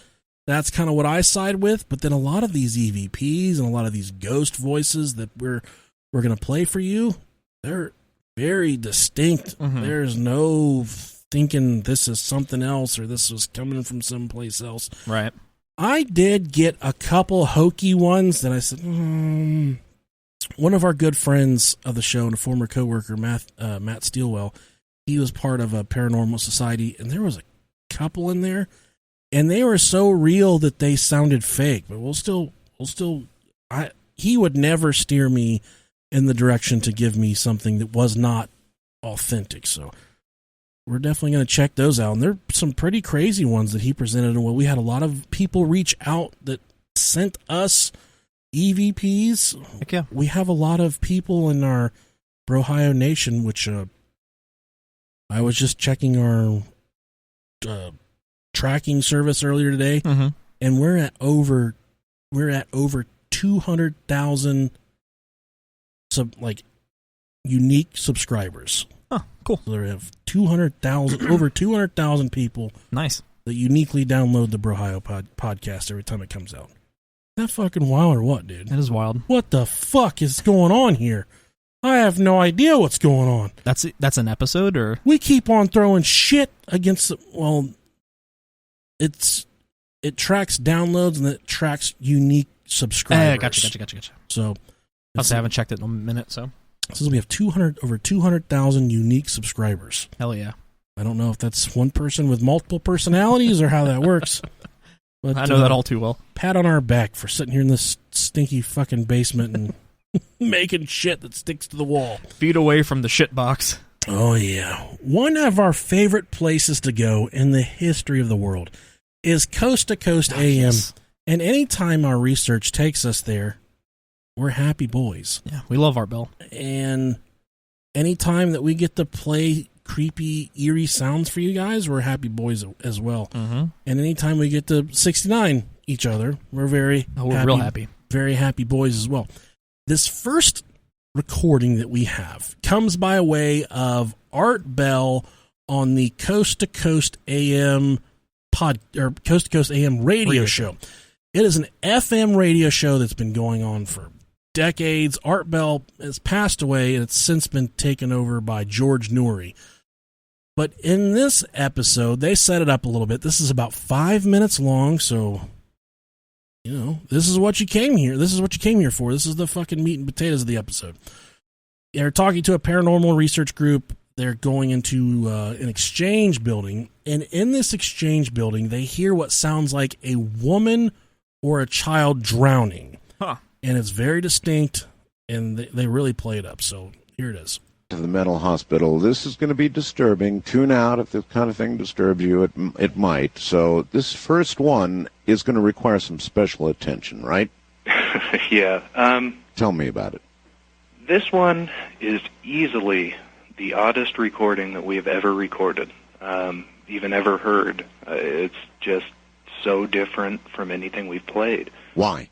that's kind of what I side with, but then a lot of these EVPs and a lot of these ghost voices that we're going to play for you, they're very distinct. There's no thinking this is something else or this was coming from someplace else. Right. I did get a couple hokey ones that I said, one of our good friends of the show and a former coworker, Matt Steelwell, he was part of a Paranormal Society, and there was a couple in there, and they were so real that they sounded fake. But he would never steer me in the direction to give me something that was not authentic. So we're definitely going to check those out. And there are some pretty crazy ones that he presented. And we had a lot of people reach out that sent us EVPs. Heck yeah. We have a lot of people in our Brohio Nation, which I was just checking our tracking service earlier today, and we're at over 200,000 unique subscribers. Oh, cool. So they have 200,000 over 200,000 people. Nice. That uniquely download the Brohio podcast every time it comes out. That fucking wild or what, dude? That is wild. What the fuck is going on here? I have no idea what's going on. That's an episode, or we keep on throwing shit against it tracks downloads and it tracks unique subscribers. Gotcha. So I haven't checked it in a minute. So we have over 200,000 unique subscribers. Hell yeah! I don't know if that's one person with multiple personalities or how that works. But I know that all too well. Pat on our back for sitting here in this stinky fucking basement and making shit that sticks to the wall. Feet away from the shit box. Oh, yeah. One of our favorite places to go in the history of the world is Coast to Coast AM. Yes. And anytime our research takes us there, we're happy boys. Yeah, we love Art Bell. And anytime that we get to play creepy, eerie sounds for you guys, we're happy boys as well. And anytime we get to 69 each other, we're real happy. Very happy boys as well. This first recording that we have comes by way of Art Bell on the Coast to Coast AM Coast to Coast AM radio show. It is an FM radio show that's been going on for decades. Art Bell has passed away, and it's since been taken over by George Noory. But in this episode, they set it up a little bit. This is about 5 minutes long, so this is what you came here. This is what you came here for. This is the fucking meat and potatoes of the episode. They're talking to a paranormal research group. They're going into an exchange building, and in this exchange building, they hear what sounds like a woman or a child drowning. Huh. And it's very distinct. and they really play it up. So here it is. To the mental hospital. This is going to be disturbing. Tune out if this kind of thing disturbs you. It might. So this first one is going to require some special attention, right? Yeah. Tell me about it. This one is easily the oddest recording that we have ever recorded, even ever heard. It's just so different from anything we've played. Why?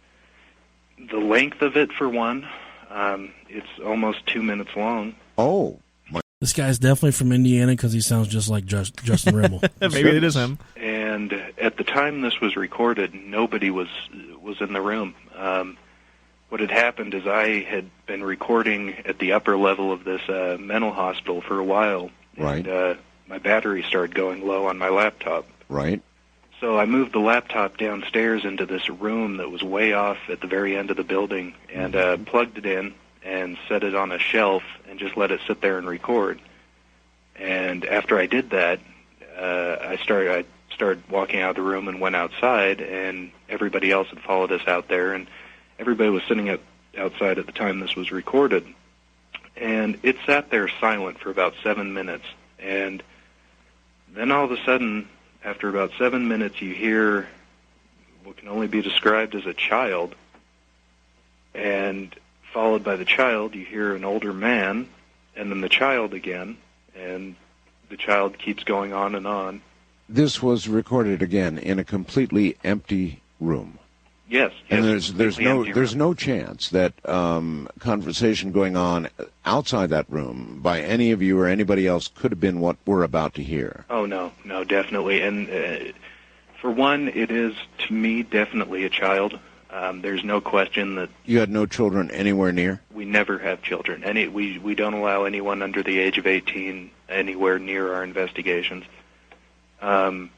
The length of it, for one, it's almost 2 minutes long. Oh. This guy's definitely from Indiana because he sounds just like Justin Rimmel. Maybe it is him. And at the time this was recorded, nobody was in the room. What had happened is I had been recording at the upper level of this mental hospital for a while. Right. And my battery started going low on my laptop. Right. So I moved the laptop downstairs into this room that was way off at the very end of the building and plugged it in and set it on a shelf and just let it sit there and record. And after I did that, I started walking out of the room and went outside, and everybody else had followed us out there, and everybody was sitting outside at the time this was recorded. And it sat there silent for about 7 minutes. And then all of a sudden, after about 7 minutes, you hear what can only be described as a child. And followed by the child, you hear an older man, and then the child again. And the child keeps going on and on. This was recorded again in a completely empty room. Yes. And there's no chance that conversation going on outside that room by any of you or anybody else could have been what we're about to hear. Oh, no, definitely. And for one, it is, to me, definitely a child. There's no question that... You had no children anywhere near? We never have children. We don't allow anyone under the age of 18 anywhere near our investigations. The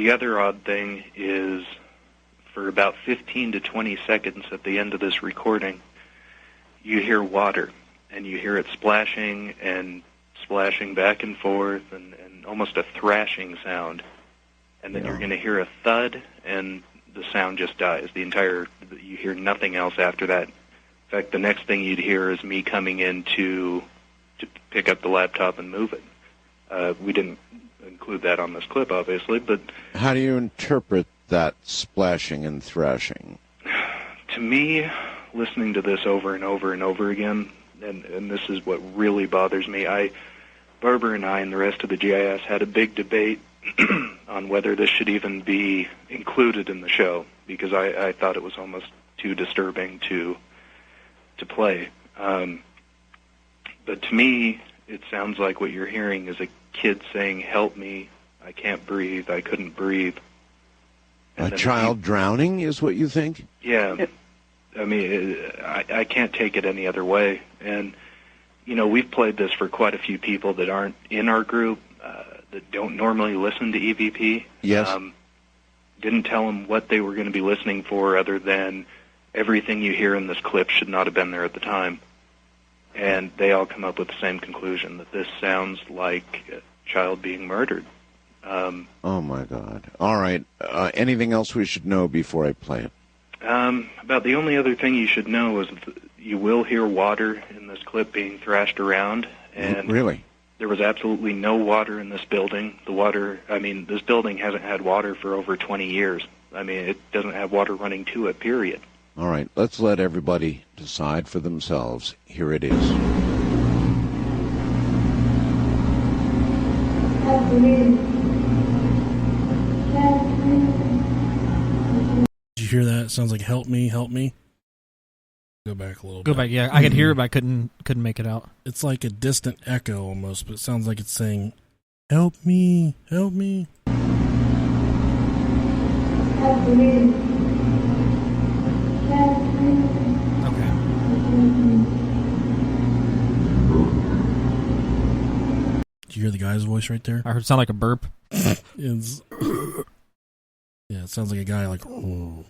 other odd thing is, for about 15 to 20 seconds at the end of this recording, you hear water, and you hear it splashing and splashing back and forth, and almost a thrashing sound. And then you're going to hear a thud, and the sound just dies. You hear nothing else after that. In fact, the next thing you'd hear is me coming in to pick up the laptop and move it. We didn't include that on this clip, obviously, but... How do you interpret that splashing and thrashing? To me, listening to this over and over and over again, and this is what really bothers me, Barbara and I and the rest of the GIS had a big debate on whether this should even be included in the show, because I thought it was almost too disturbing to play. But to me, it sounds like what you're hearing is a kid saying, "Help me, I can't breathe, I couldn't breathe." And a child drowning is what you think? Yeah. I mean, I can't take it any other way. And, we've played this for quite a few people that aren't in our group, that don't normally listen to EVP. Yes. Didn't tell them what they were going to be listening for other than everything you hear in this clip should not have been there at the time. And they all come up with the same conclusion, that this sounds like a child being murdered. Oh, my God. All right. Anything else we should know before I play it? About the only other thing you should know is that you will hear water in this clip being thrashed around. And really? There was absolutely no water in this building. This building hasn't had water for over 20 years. It doesn't have water running to it, period. All right. Let's let everybody decide for themselves. Here it is. Did you hear that? It sounds like "help me, help me." Go back a little bit. Go back, yeah. I could hear it, but I couldn't make it out. It's like a distant echo almost, but it sounds like it's saying, "Help me, help me." Okay. Did you hear the guy's voice right there? I heard it sound like a burp. Yeah, it sounds like a guy like, "Oh."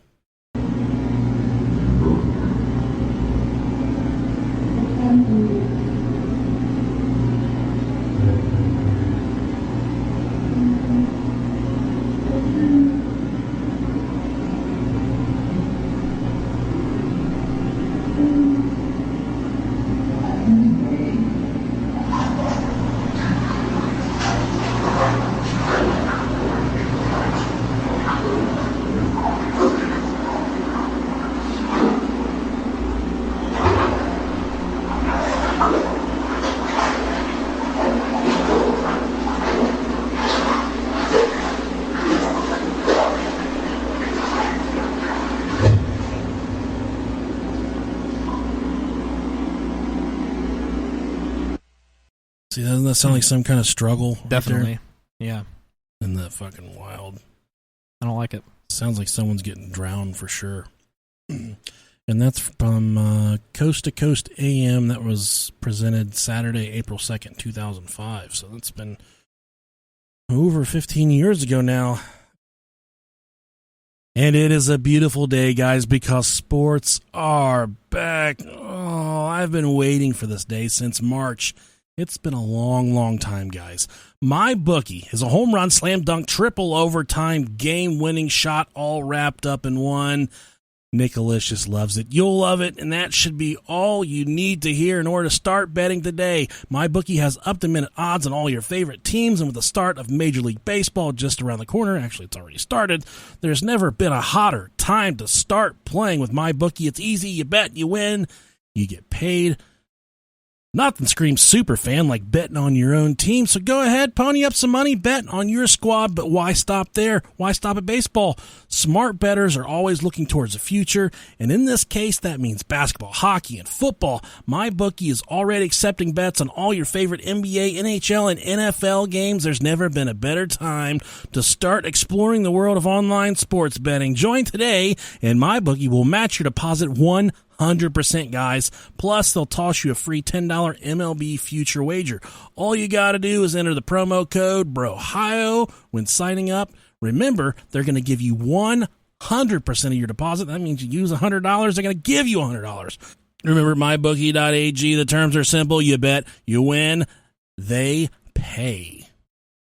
that sound like some kind of struggle? Definitely. Yeah. Isn't that fucking wild? I don't like it. Sounds like someone's getting drowned for sure. And that's from Coast to Coast AM. That was presented Saturday, April 2nd, 2005. So that's been over 15 years ago now. And it is a beautiful day, guys, because sports are back. Oh, I've been waiting for this day since March. It's been a long, long time, guys. MyBookie is a home run, slam dunk, triple overtime, game-winning shot all wrapped up in one. Nicolicious loves it. You'll love it, and that should be all you need to hear in order to start betting today. MyBookie has up-to-minute odds on all your favorite teams, and with the start of Major League Baseball just around the corner, actually it's already started, there's never been a hotter time to start playing with MyBookie. It's easy. You bet, you win, you get paid. Nothing screams super fan like betting on your own team, so go ahead, pony up some money, bet on your squad, but why stop there? Why stop at baseball? Smart bettors are always looking towards the future, and in this case, that means basketball, hockey, and football. MyBookie is already accepting bets on all your favorite NBA, NHL, and NFL games. There's never been a better time to start exploring the world of online sports betting. Join today, and MyBookie will match your deposit 100%, guys. Plus, they'll toss you a free $10 MLB future wager. All you got to do is enter the promo code BROHIO when signing up. Remember, they're going to give you 100% of your deposit. That means you use $100, they're going to give you $100. Remember, mybookie.ag. The terms are simple. You bet, you win, they pay.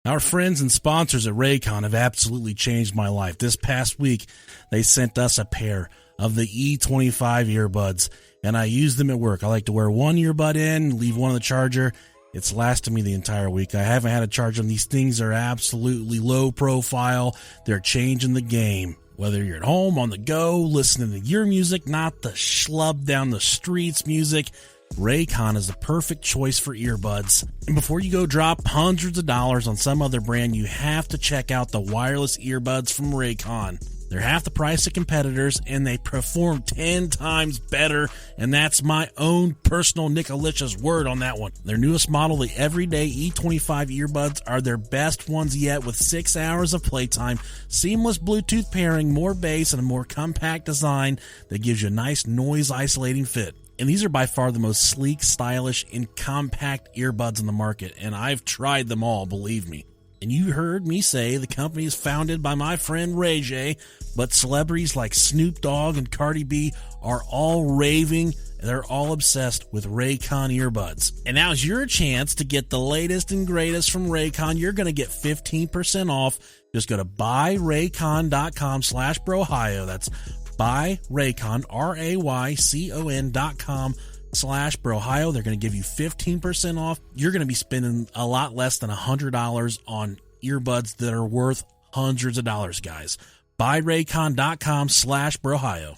Our friends and sponsors at RAYCON have absolutely changed my life. This past week, they sent us a pair of the E25 earbuds, and I use them at work. I like to wear one earbud in, leave one on the charger. It's lasted me the entire week. I haven't had to charge them. These things are absolutely low profile. They're changing the game. Whether you're at home, on the go, listening to your music, not the schlub down the streets music, RAYCON is the perfect choice for earbuds. And before you go drop hundreds of dollars on some other brand, you have to check out the wireless earbuds from RAYCON. They're half the price of competitors, and they perform 10 times better, and that's my own personal Nicolicious word on that one. Their newest model, the Everyday E25 earbuds, are their best ones yet, with 6 hours of playtime, seamless Bluetooth pairing, more bass, and a more compact design that gives you a nice noise-isolating fit. And these are by far the most sleek, stylish, and compact earbuds on the market, and I've tried them all, believe me. And you heard me say the company is founded by my friend Ray J, but celebrities like Snoop Dogg and Cardi B are all raving, and they're all obsessed with RAYCON earbuds. And now's your chance to get the latest and greatest from RAYCON. You're going to get 15% off. Just go to buyraycon.com/brohio. That's buyraycon, RAYCON.com/brohio. They're going to give you 15% off. You're going to be spending a lot less than $100 on earbuds that are worth hundreds of dollars, guys. Buyraycon.com/brohio.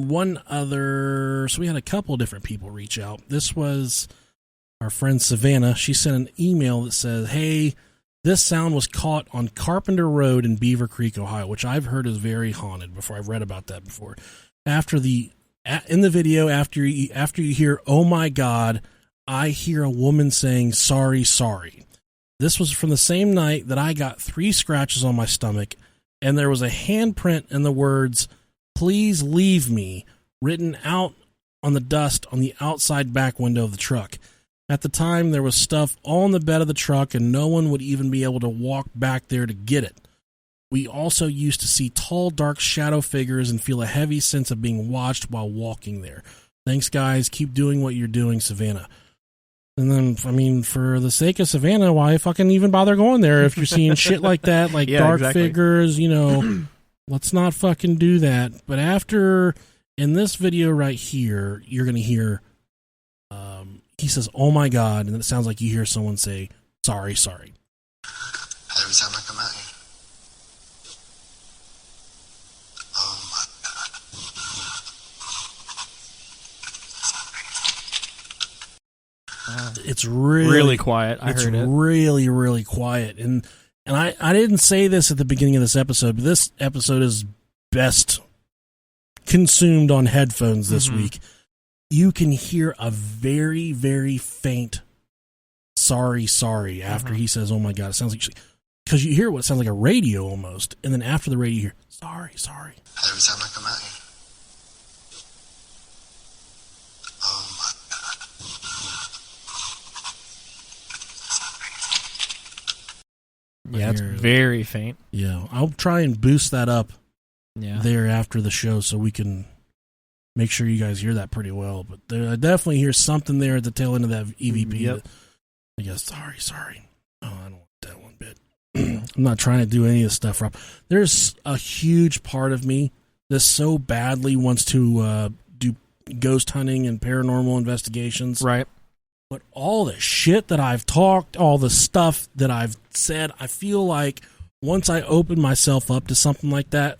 One other, so we had a couple different people reach out. This was our friend Savannah. She sent an email that says, hey, this sound was caught on Carpenter Road in Beaver Creek, Ohio, which I've heard is very haunted before. I've read about that before. In the video, after you hear, oh my God, I hear a woman saying, sorry, sorry. This was from the same night that I got 3 scratches on my stomach, and there was a handprint in the words, please leave me, written out on the dust on the outside back window of the truck. At the time, there was stuff all in the bed of the truck, and no one would even be able to walk back there to get it. We also used to see tall, dark shadow figures and feel a heavy sense of being watched while walking there. Thanks, guys. Keep doing what you're doing, Savannah. And then, I mean, for the sake of Savannah, why fucking even bother going there if you're seeing shit like that, like yeah, dark exactly. figures, you know, let's not fucking do that. But after, in this video right here, you're going to hear, he says, oh my God, and it sounds like you hear someone say, sorry, sorry. Every time I come out here. Oh my God. It's really quiet. I heard it. It's really, really quiet. And I didn't say this at the beginning of this episode, but this episode is best consumed on headphones this week. you can hear a very, very faint sorry after he says, oh my God, it sounds like, because you hear what sounds like a radio almost, and then after the radio you hear, sorry. Every time I come out here. Oh my God. Yeah, it's very faint. Yeah, I'll try and boost that up there after the show so we can make sure you guys hear that pretty well. But I definitely hear something there at the tail end of that EVP. Yep. I guess, sorry. Oh, I don't want that one bit. I'm not trying to do any of this stuff, Rob. There's a huge part of me that so badly wants to do ghost hunting and paranormal investigations. Right. But all the shit that I've talked, all the stuff that I've said, I feel like once I open myself up to something like that,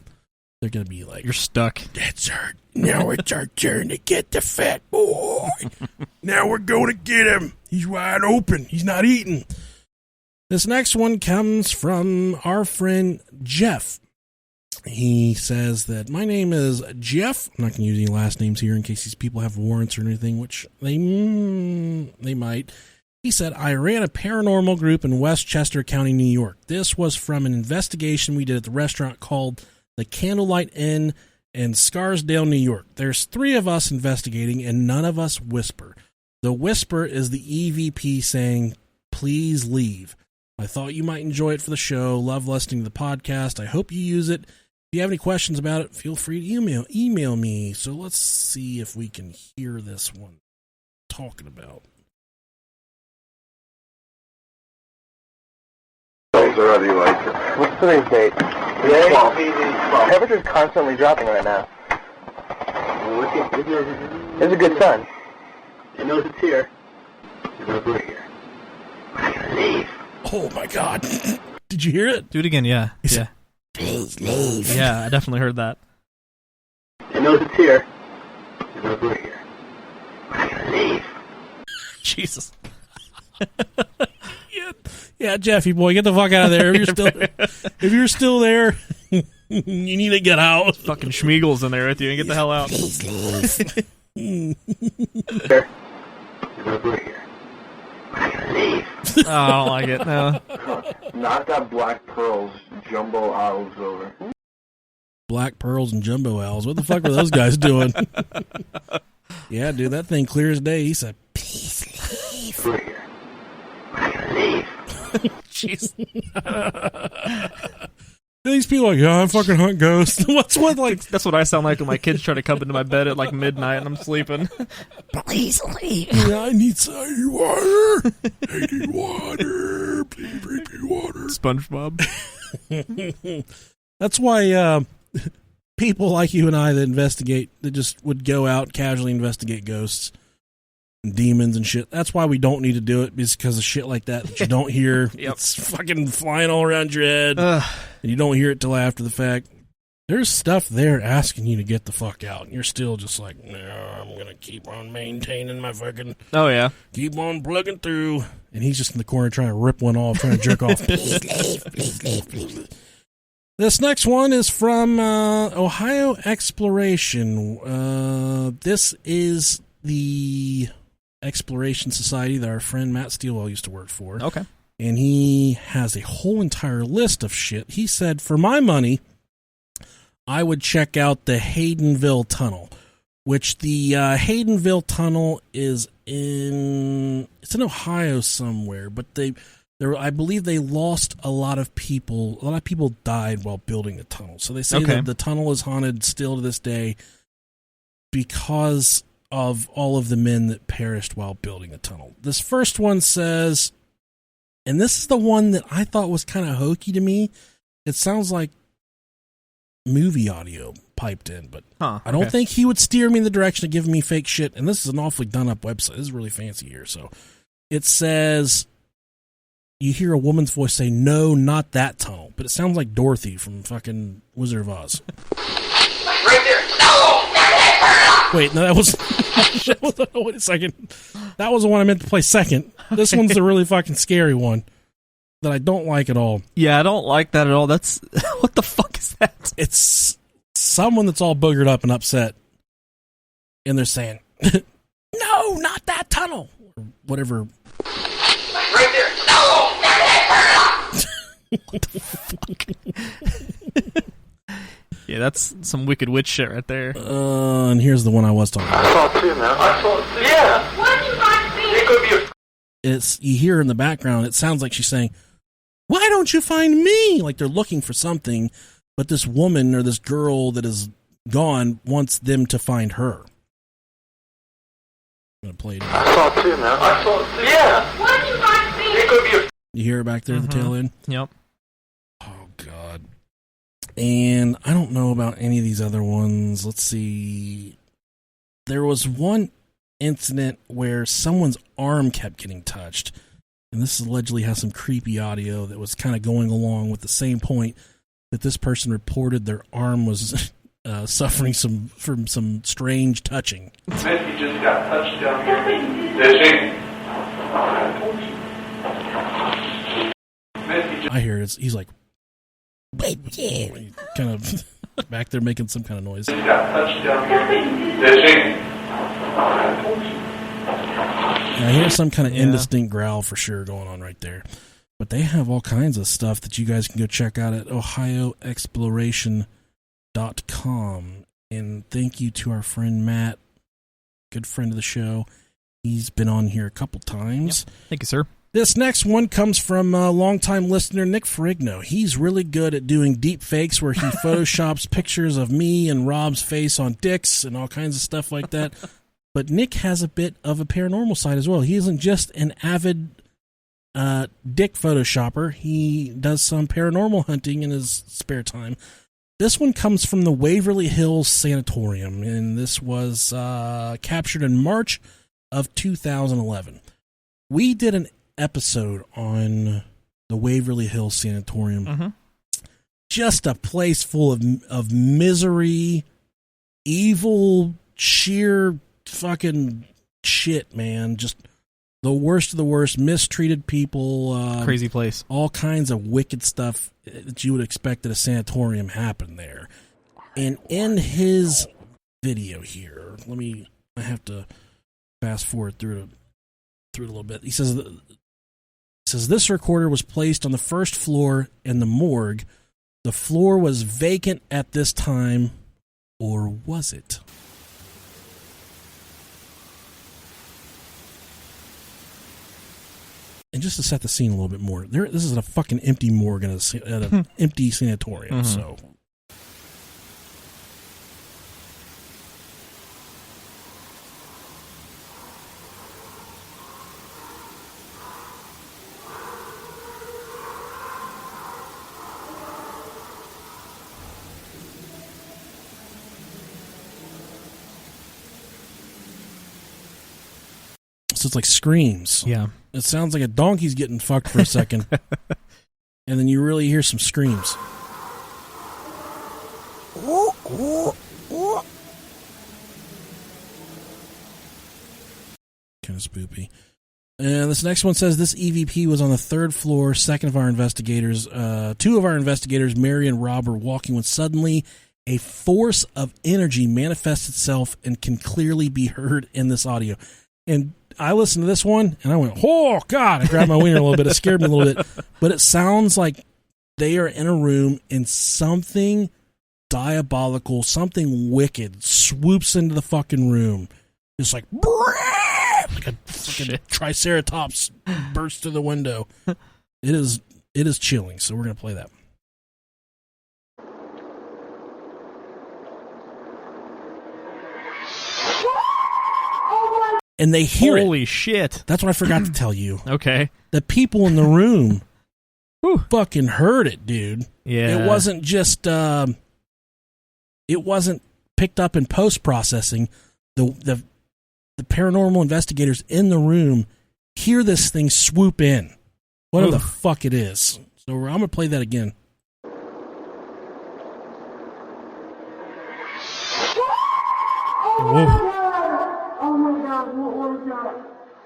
they're going to be like, you're stuck. Now it's our turn to get the fat boy. Now we're going to get him. He's wide open. He's not eating. This next one comes from our friend Jeff. He says that my name is Jeff. I'm not going to use any last names here in case these people have warrants or anything, which they might. He said, I ran a paranormal group in Westchester County, New York. This was from an investigation we did at the restaurant called the Candlelight Inn in Scarsdale, New York. There's 3 of us investigating, and none of us whisper. The whisper is the EVP saying, please leave. I thought you might enjoy it for the show. Love listening to the podcast. I hope you use it. If you have any questions about it, feel free to email me. So let's see if we can hear this one talking about. What's today's date? Today? Temperature's constantly dropping right now. It's a good sign. It knows it's here. It knows we're here. We're gonna leave. Oh my God. Did you hear it? Do it again, yeah. Yeah. Please leave. Yeah, I definitely heard that. It knows it's here. It knows we're here. We're gonna leave. Jesus. Yeah, Jeffy boy, get the fuck out of there. If you're still there, you need to get out. Fucking Schmiegel's in there with you and get the hell out. Please leave. Here. It knows we're here. We're gonna leave. Oh, I don't like it. No. Knock that Black Pearls jumbo owls over. Black pearls and jumbo owls. What the fuck were those guys doing? Yeah, dude, that thing clear as day. He said, Please leave. We're here. We're gonna leave. Jeez. These people are like, yeah, I fucking hunt ghosts. What's what like? That's what I sound like when my kids try to come into my bed at like midnight and I'm sleeping. Please leave. Yeah, I need some water. I need water. Please bring me water. SpongeBob. That's why people like you and I that just would go out casually investigate ghosts and demons and shit. That's why we don't need to do it, because of shit like that you don't hear. Yep. It's fucking flying all around your head, and you don't hear it till after the fact. There's stuff there asking you to get the fuck out, and you're still just like, no, I'm gonna keep on maintaining my fucking. Oh yeah. Keep on plugging through, and he's just in the corner trying to rip one off, trying to jerk off. Please leave. Please leave. Please leave. This next one is from Ohio Exploration. This is the Exploration Society that our friend Matt Steelwell used to work for. Okay. And he has a whole entire list of shit. He said, for my money, I would check out the Haydenville Tunnel, which the Haydenville Tunnel is in Ohio somewhere, but I believe they lost a lot of people. A lot of people died while building the tunnel. So they say that the tunnel is haunted still to this day because of all of the men that perished while building the tunnel. This first one says, and this is the one that I thought was kind of hokey to me. It sounds like movie audio piped in, but I don't think he would steer me in the direction of giving me fake shit. And this is an awfully done up website. This is really fancy here. So it says, you hear a woman's voice say, no, not that tunnel. But it sounds like Dorothy from fucking Wizard of Oz. Right there. No! Wait, no, that was... Wait a second. That was the one I meant to play second. This one's the really fucking scary one that I don't like at all. Yeah, I don't like that at all. That's... What the fuck is that? It's someone that's all boogered up and upset. And they're saying, no, not that tunnel, or whatever. Right there. No! What the fuck? Yeah, that's some Wicked Witch shit right there. And here's the one I was talking about. I saw it too, man. I saw it too. Yeah. What do you guys see? It could be a... It's, you hear in the background, it sounds like she's saying, why don't you find me? Like they're looking for something, but this woman or this girl that is gone wants them to find her. I'm going to play it. I saw it too, man. I saw it too. Yeah. What do you guys see? It could be a... You hear it back there at the tail end? Yep. Oh, God. And I don't know about any of these other ones. Let's see. There was one incident where someone's arm kept getting touched. And this allegedly has some creepy audio that was kind of going along with the same point that this person reported their arm was suffering from some strange touching. Smith, you just got touched down here. Fishing. I hear it. He's like, Yeah. kind of back there making some kind of noise. Just got touched down here. Fishing. And I hear some kind of indistinct growl for sure going on right there. But they have all kinds of stuff that you guys can go check out at ohioexploration.com. And thank you to our friend Matt, good friend of the show. He's been on here a couple times. Yep. Thank you, sir. This next one comes from a longtime listener, Nick Ferrigno. He's really good at doing deep fakes where he photoshops pictures of me and Rob's face on dicks and all kinds of stuff like that. But Nick has a bit of a paranormal side as well. He isn't just an avid dick photoshopper. He does some paranormal hunting in his spare time. This one comes from the Waverly Hills Sanatorium, and this was captured in March of 2011. We did an episode on the Waverly Hills Sanatorium. Mm-hmm. Just a place full of misery, evil, sheer fucking shit, man. Just the worst of the worst, mistreated people. Crazy place. All kinds of wicked stuff that you would expect at a sanatorium happened there. And in his video here, I have to fast forward through it a little bit. He says this recorder was placed on the first floor in the morgue. The floor was vacant at this time, or was it? And just to set the scene a little bit more, this is a fucking empty morgue at an empty sanatorium. Mm-hmm. So. So it's like screams. Yeah. It sounds like a donkey's getting fucked for a second. And then you really hear some screams. Kind of spoopy. And this next one says this EVP was on the third floor. Two of our investigators, Mary and Rob, were walking when suddenly a force of energy manifests itself and can clearly be heard in this audio. And I listened to this one and I went, oh God, I grabbed my wiener a little bit. It scared me a little bit, but it sounds like they are in a room and something diabolical, something wicked swoops into the fucking room. It's like a fucking triceratops bursts through the window. It is chilling. So we're going to play that. And they hear it. Holy shit. That's what I forgot to tell you. Okay. The people in the room fucking heard it, dude. Yeah. It wasn't just, it wasn't picked up in post-processing. The paranormal investigators in the room hear this thing swoop in. Whatever the fuck it is. So I'm going to play that again. Whoa.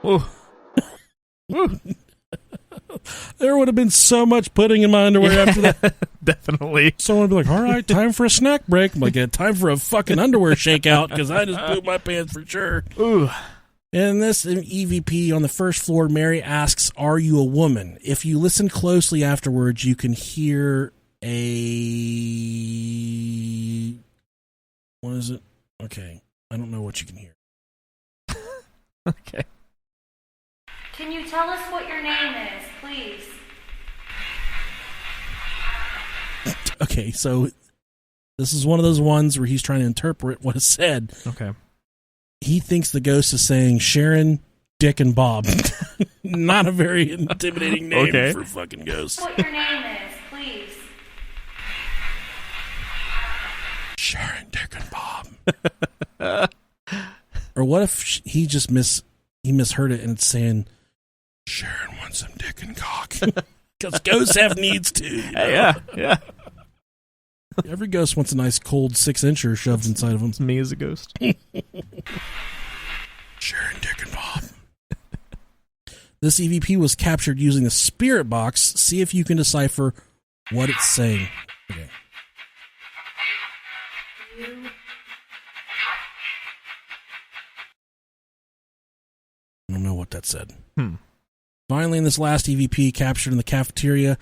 Whoa. Whoa. There would have been so much pudding in my underwear after that. Definitely. Someone would be like, all right, time for a snack break. I'm like, time for a fucking underwear shakeout because I just pooped my pants for sure. Ooh. In this EVP on the first floor, Mary asks, "Are you a woman?" If you listen closely afterwards, you can hear a... What is it? Okay. I don't know what you can hear. Okay. Can you tell us what your name is, please? Okay, so this is one of those ones where he's trying to interpret what is said. Okay. He thinks the ghost is saying Sharon, Dick, and Bob. Not a very intimidating name for a fucking ghost. What your name is, please? Sharon, Dick, and Bob. Or what if he just misheard it and it's saying Sharon wants some dick and cock? Because ghosts have needs too. You know? Yeah. Every ghost wants a nice cold 6-incher shoved inside of them. It's me as a ghost. Sharon, Dick, and Bob. This EVP was captured using the spirit box. See if you can decipher what it's saying. Okay. I don't know what that said. Finally, in this last EVP captured in the cafeteria,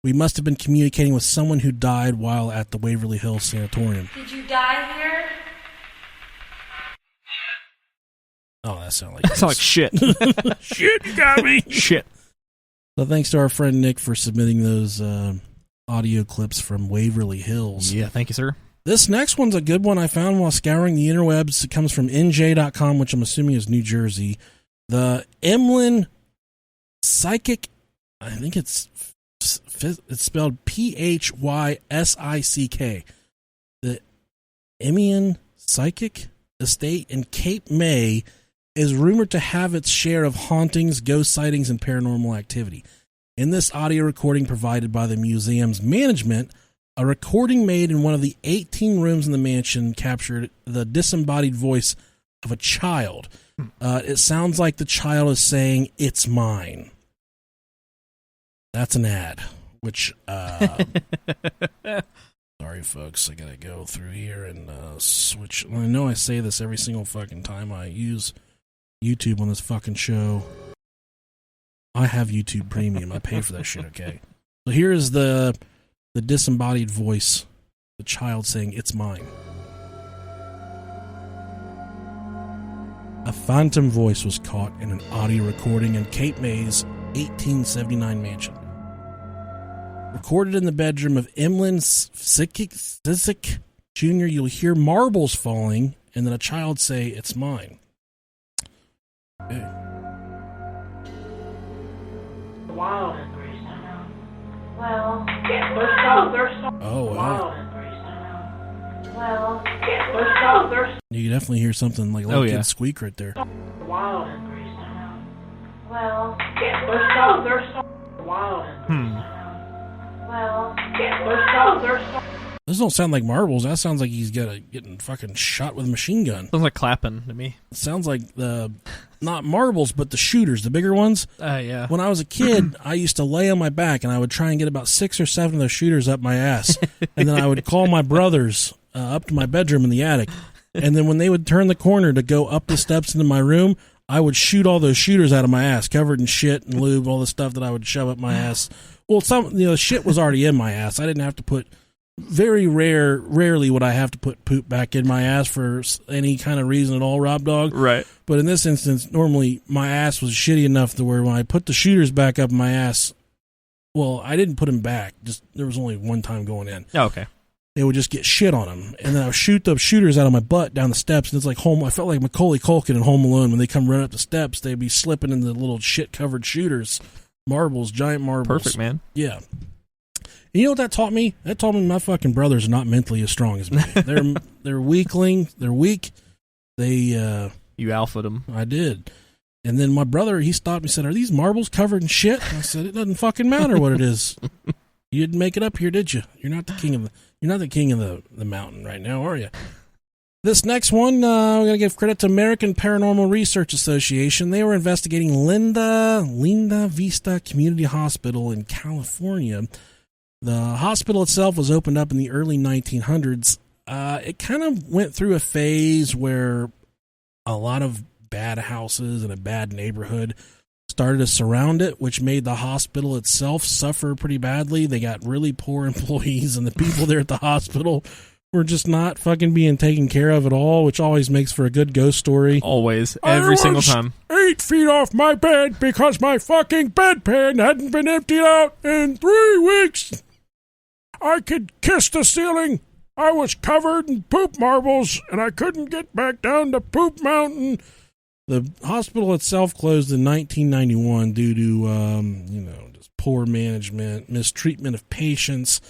we must have been communicating with someone who died while at the Waverly Hills Sanatorium. Did you die here? Oh, that sounded like That sounds like shit. Shit, you got me. Shit. So thanks to our friend Nick for submitting those audio clips from Waverly Hills. Yeah, thank you, sir. This next one's a good one I found while scouring the interwebs. It comes from NJ.com, which I'm assuming is New Jersey. The Emlyn Psychic, I think it's spelled P-H-Y-S-I-C-K. The Emlyn Psychic Estate in Cape May is rumored to have its share of hauntings, ghost sightings, and paranormal activity. In this audio recording provided by the museum's management, a recording made in one of the 18 rooms in the mansion captured the disembodied voice of a child. It sounds like the child is saying, "It's mine." That's an ad, which, sorry folks, I gotta go through here and switch. I know I say this every single fucking time I use YouTube on this fucking show. I have YouTube Premium. I pay for that shit, okay? So here is the disembodied voice, the child saying, "It's mine." A phantom voice was caught in an audio recording in Cape May's 1879 mansion. Recorded in the bedroom of Emlyn Psychic Jr., you'll hear marbles falling and then a child say, "It's mine." Okay. Wild and Grace. Well, They're so Oh, wow. wild and Grace. well, They're You can definitely hear something like a little kid squeak right there. so wild and Grace. well, They're so wild and Grace. well, They're so This don't sound like marbles. That sounds like he's getting fucking shot with a machine gun. Sounds like clapping to me. It sounds like not marbles, but the shooters, the bigger ones. Yeah. When I was a kid, I used to lay on my back, and I would try and get about 6 or 7 of those shooters up my ass. And then I would call my brothers up to my bedroom in the attic. And then when they would turn the corner to go up the steps into my room, I would shoot all those shooters out of my ass, covered in shit and lube, all the stuff that I would shove up my ass. Well, shit was already in my ass. I didn't have to put... Rarely would I have to put poop back in my ass for any kind of reason at all, Rob Dog. Right. But in this instance, normally my ass was shitty enough to where when I put the shooters back up my ass, well, I didn't put them back. Just there was only one time going in. Oh, okay. They would just get shit on them, and then I would shoot the shooters out of my butt down the steps. And it's like I felt like Macaulay Culkin in Home Alone when they come run up the steps. They'd be slipping in the little shit covered shooters, marbles, giant marbles. Perfect, man. Yeah. You know what that taught me? That taught me my fucking brothers are not mentally as strong as me. They're weakling. They're weak. You alphaed them. I did. And then my brother, he stopped me and said, "Are these marbles covered in shit?" I said, "It doesn't fucking matter what it is. You didn't make it up here, did you? You're not the king of the mountain right now, are you?" This next one, we're going to give credit to American Paranormal Research Association. They were investigating Linda Vista Community Hospital in California. The hospital itself was opened up in the early 1900s. It kind of went through a phase where a lot of bad houses in a bad neighborhood started to surround it, which made the hospital itself suffer pretty badly. They got really poor employees, and the people there at the hospital were just not fucking being taken care of at all, which always makes for a good ghost story. Always. Every single time. 8 feet off my bed because my fucking bedpan hadn't been emptied out in 3 weeks. I could kiss the ceiling. I was covered in poop marbles, and I couldn't get back down to Poop Mountain. The hospital itself closed in 1991 due to, just poor management, mistreatment of patients.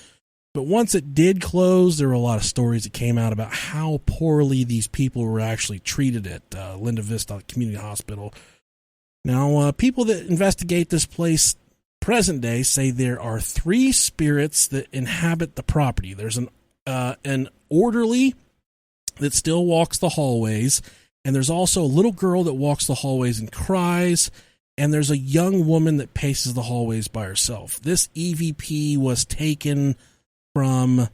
But once it did close, there were a lot of stories that came out about how poorly these people were actually treated at Linda Vista Community Hospital. Now, people that investigate this place present day say there are 3 spirits that inhabit the property. There's an orderly that still walks the hallways, and there's also a little girl that walks the hallways and cries, and there's a young woman that paces the hallways by herself. This EVP was taken from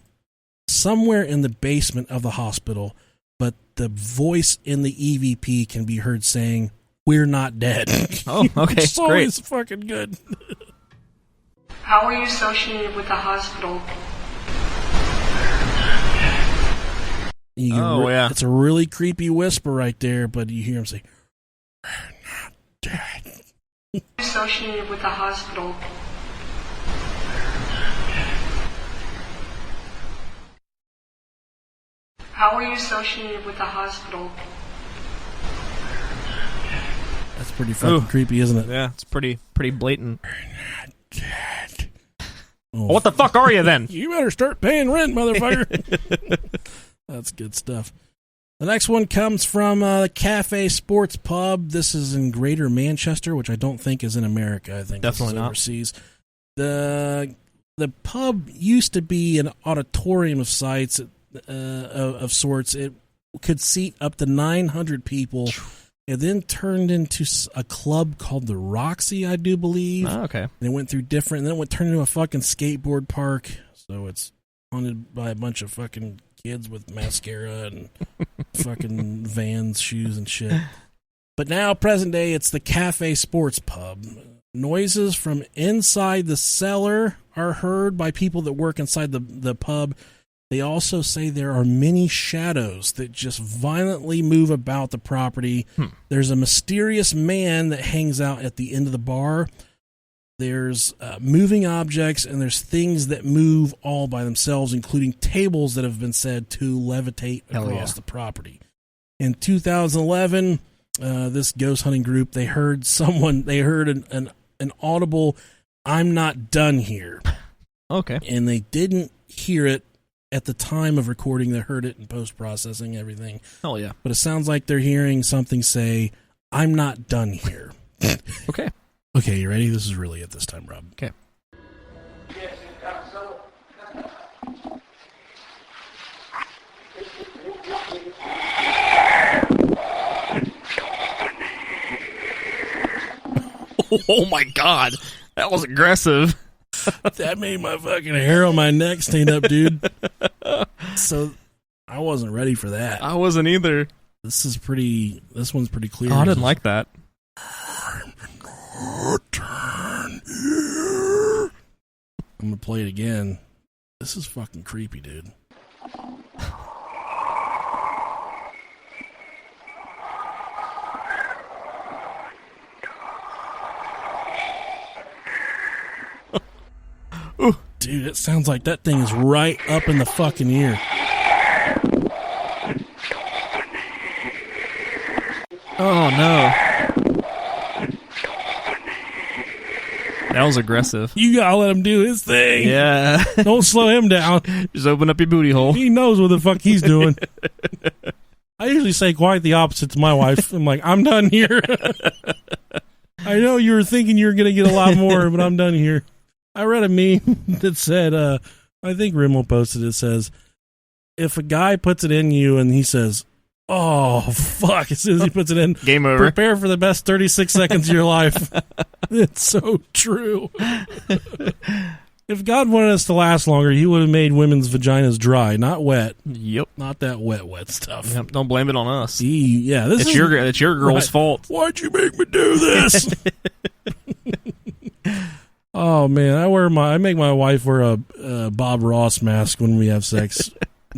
somewhere in the basement of the hospital, but the voice in the EVP can be heard saying, "We're not dead." Oh, okay, It's always fucking good. How are you associated with the hospital? Yeah. It's a really creepy whisper right there, but you hear him say, "We're not dead." Associated with the hospital. How are you associated with the hospital? That's pretty fucking creepy, isn't it? Yeah, it's pretty blatant. We're not dead. Oh. What the fuck are you then? You better start paying rent, motherfucker. That's good stuff. The next one comes from the Cafe Sports Pub. This is in Greater Manchester, which I don't think is in America. I think definitely this is not overseas. The pub used to be an auditorium of sites of sorts. It could seat up to 900 people. It then turned into a club called the Roxy, I do believe. Oh, okay. And it went through different, and then it turned into a fucking skateboard park. So it's haunted by a bunch of fucking kids with mascara and fucking Vans shoes and shit. But now, present day, it's the Cafe Sports Pub. Noises from inside the cellar are heard by people that work inside the pub. They also say there are many shadows that just violently move about the property. There's a mysterious man that hangs out at the end of the bar. There's moving objects, and there's things that move all by themselves, including tables that have been said to levitate across the property. In 2011, this ghost hunting group, they heard an audible, "I'm not done here." Okay. And they didn't hear it at the time of recording. They heard it in post-processing, everything. Hell yeah. But it sounds like they're hearing something say, "I'm not done here." Okay. Okay, you ready? This is really at this time, Rob. Okay. Oh my god. That was aggressive. That made my fucking hair on my neck stand up, dude. So I wasn't ready for that. I wasn't either. This one's pretty clear. Oh, I didn't like that. I'm gonna play it again. This is fucking creepy, dude. Ooh, dude, it sounds like that thing is right up in the fucking ear. Oh no. That was aggressive. You gotta let him do his thing. Yeah. Don't slow him down. Just open up your booty hole. He knows what the fuck he's doing. I usually say quite the opposite to my wife. I'm like, "I'm done here." I know you were thinking you were going to get a lot more, but I'm done here. I read a meme that said, I think Rimmel posted it, says, if a guy puts it in you and he says, "Oh, fuck," as soon as he puts it in, game over. Prepare for the best 36 seconds of your life. It's so true. If God wanted us to last longer, he would have made women's vaginas dry, not wet. Yep. Not that wet stuff. Yep. Don't blame it on us. It's your girl's fault. Why'd you make me do this? Oh man, I make my wife wear a Bob Ross mask when we have sex.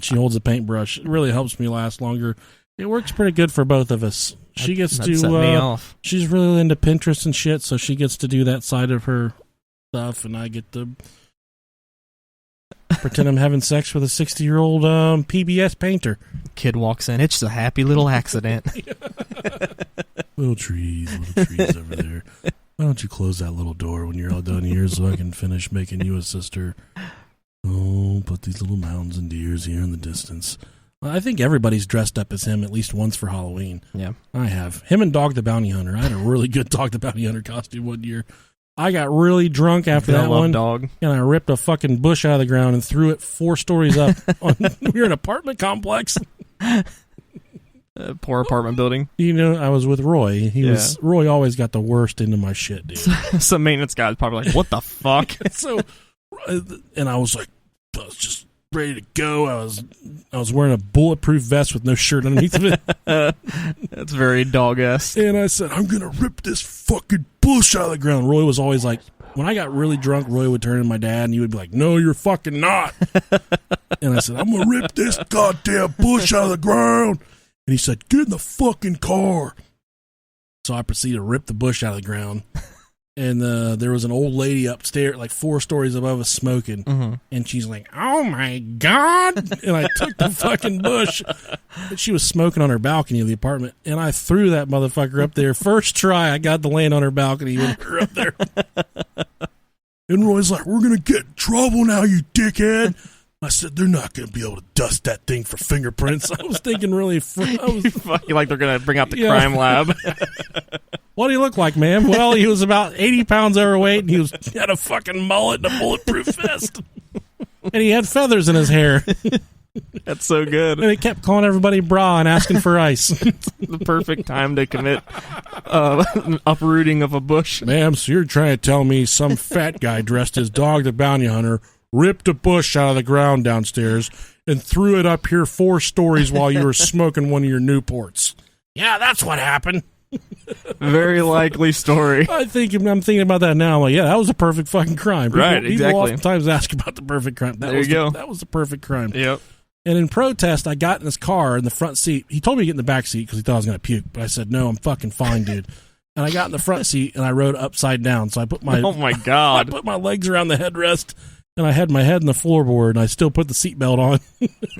She holds a paintbrush. It really helps me last longer. It works pretty good for both of us. She gets to set me off. She's really into Pinterest and shit, so she gets to do that side of her stuff, and I get to pretend I'm having sex with a 60-year-old PBS painter. Kid walks in. It's a happy little accident. Little trees over there. Why don't you close that little door when you're all done here so I can finish making you a sister? Oh, put these little mountains and deers here in the distance. I think everybody's dressed up as him at least once for Halloween. Yeah. I have. Him and Dog the Bounty Hunter. I had a really good Dog the Bounty Hunter costume one year. I got really drunk after that one. Dog. And I ripped a fucking bush out of the ground and threw it 4 stories up. We were in an apartment complex. Poor apartment building. You know, I was with Roy. Roy always got the worst into my shit, dude. Some maintenance guy's probably like, what the fuck? And I was like, I was just ready to go. I was wearing a bulletproof vest with no shirt underneath of it. That's very dog-esque. And I said, I'm going to rip this fucking bush out of the ground. Roy was always like, when I got really drunk, Roy would turn to my dad and he would be like, no, you're fucking not. And I said, I'm going to rip this goddamn bush out of the ground. And he said, get in the fucking car. So I proceeded to rip the bush out of the ground. And there was an old lady upstairs, like 4 stories above us, smoking. Mm-hmm. And she's like, oh, my God. And I took the fucking bush. And she was smoking on her balcony of the apartment. And I threw that motherfucker up there. First try, I got to land on her balcony with her up there. And Roy's like, we're going to get in trouble now, you dickhead. I said, they're not going to be able to dust that thing for fingerprints. I was thinking really... like they're going to bring out the crime lab. What do you look like, ma'am? Well, he was about 80 pounds overweight, and he had a fucking mullet and a bulletproof vest. And he had feathers in his hair. That's so good. And he kept calling everybody bra and asking for ice. The perfect time to commit an uprooting of a bush. Ma'am, so you're trying to tell me some fat guy dressed as Dog the Bounty Hunter ripped a bush out of the ground downstairs and threw it up here 4 stories while you were smoking one of your Newports. Yeah, that's what happened. Very likely story. I'm thinking about that now. I'm like, yeah, that was a perfect fucking crime. People oftentimes ask about the perfect crime. That was the perfect crime. Yep. And in protest, I got in his car in the front seat. He told me to get in the back seat because he thought I was going to puke. But I said, no, I'm fucking fine, dude. And I got in the front seat and I rode upside down. So I put my oh my God, I put my legs around the headrest. And I had my head in the floorboard, and I still put the seatbelt on.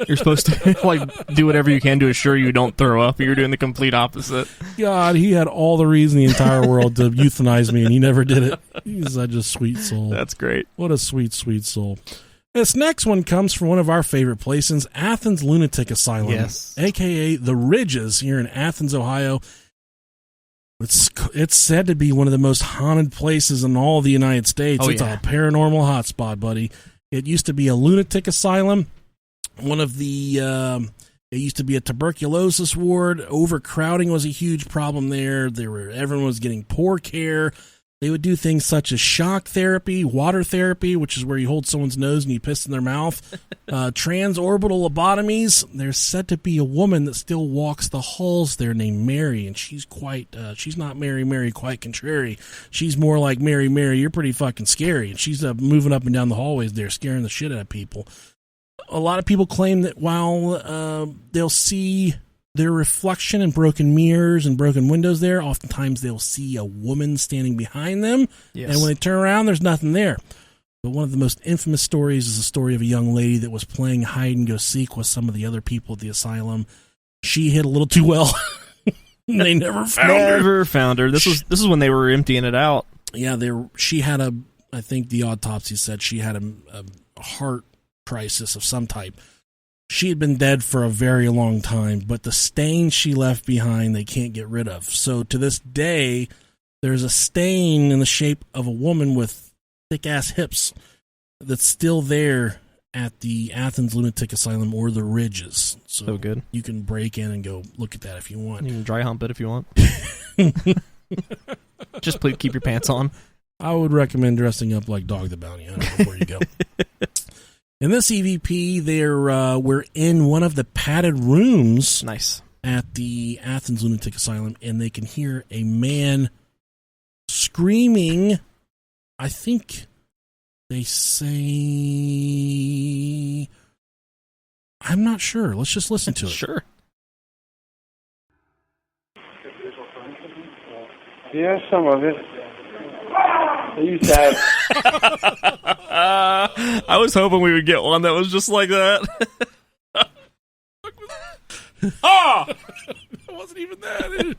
You're supposed to do whatever you can to assure you don't throw up. You're doing the complete opposite. God, he had all the reason in the entire world to euthanize me, and he never did it. He's such a sweet soul. That's great. What a sweet, sweet soul. This next one comes from one of our favorite places, Athens Lunatic Asylum, a.k.a. The Ridges here in Athens, Ohio. It's said to be one of the most haunted places in all the United States. It's a paranormal hotspot, buddy. It used to be a lunatic asylum. It used to be a tuberculosis ward. Overcrowding was a huge problem there. Everyone was getting poor care. They would do things such as shock therapy, water therapy, which is where you hold someone's nose and you piss in their mouth, transorbital lobotomies. There's said to be a woman that still walks the halls there named Mary, and she's not Mary, quite contrary. She's more like Mary, you're pretty fucking scary. And she's moving up and down the hallways there, scaring the shit out of people. A lot of people claim that while they'll see their reflection in broken mirrors and broken windows there, oftentimes they'll see a woman standing behind them. Yes. And when they turn around, there's nothing there. But one of the most infamous stories is the story of a young lady that was playing hide and go seek with some of the other people at the asylum. She hid a little too well. They never found her. This is when they were emptying it out. Yeah, she had I think the autopsy said she had a heart crisis of some type. She had been dead for a very long time, but the stain she left behind, they can't get rid of. So to this day, there's a stain in the shape of a woman with thick-ass hips that's still there at the Athens Lunatic Asylum or the Ridges. So good. You can break in and go look at that if you want. You can dry hump it if you want. Just please keep your pants on. I would recommend dressing up like Dog the Bounty Hunter before you go. In this EVP, we're in one of the padded rooms. Nice. At the Athens Lunatic Asylum, and they can hear a man screaming. I think they say... I'm not sure. Let's just listen to it. Sure. Yeah, some of it. You said. I was hoping we would get one that was just like that. Oh! It wasn't even that.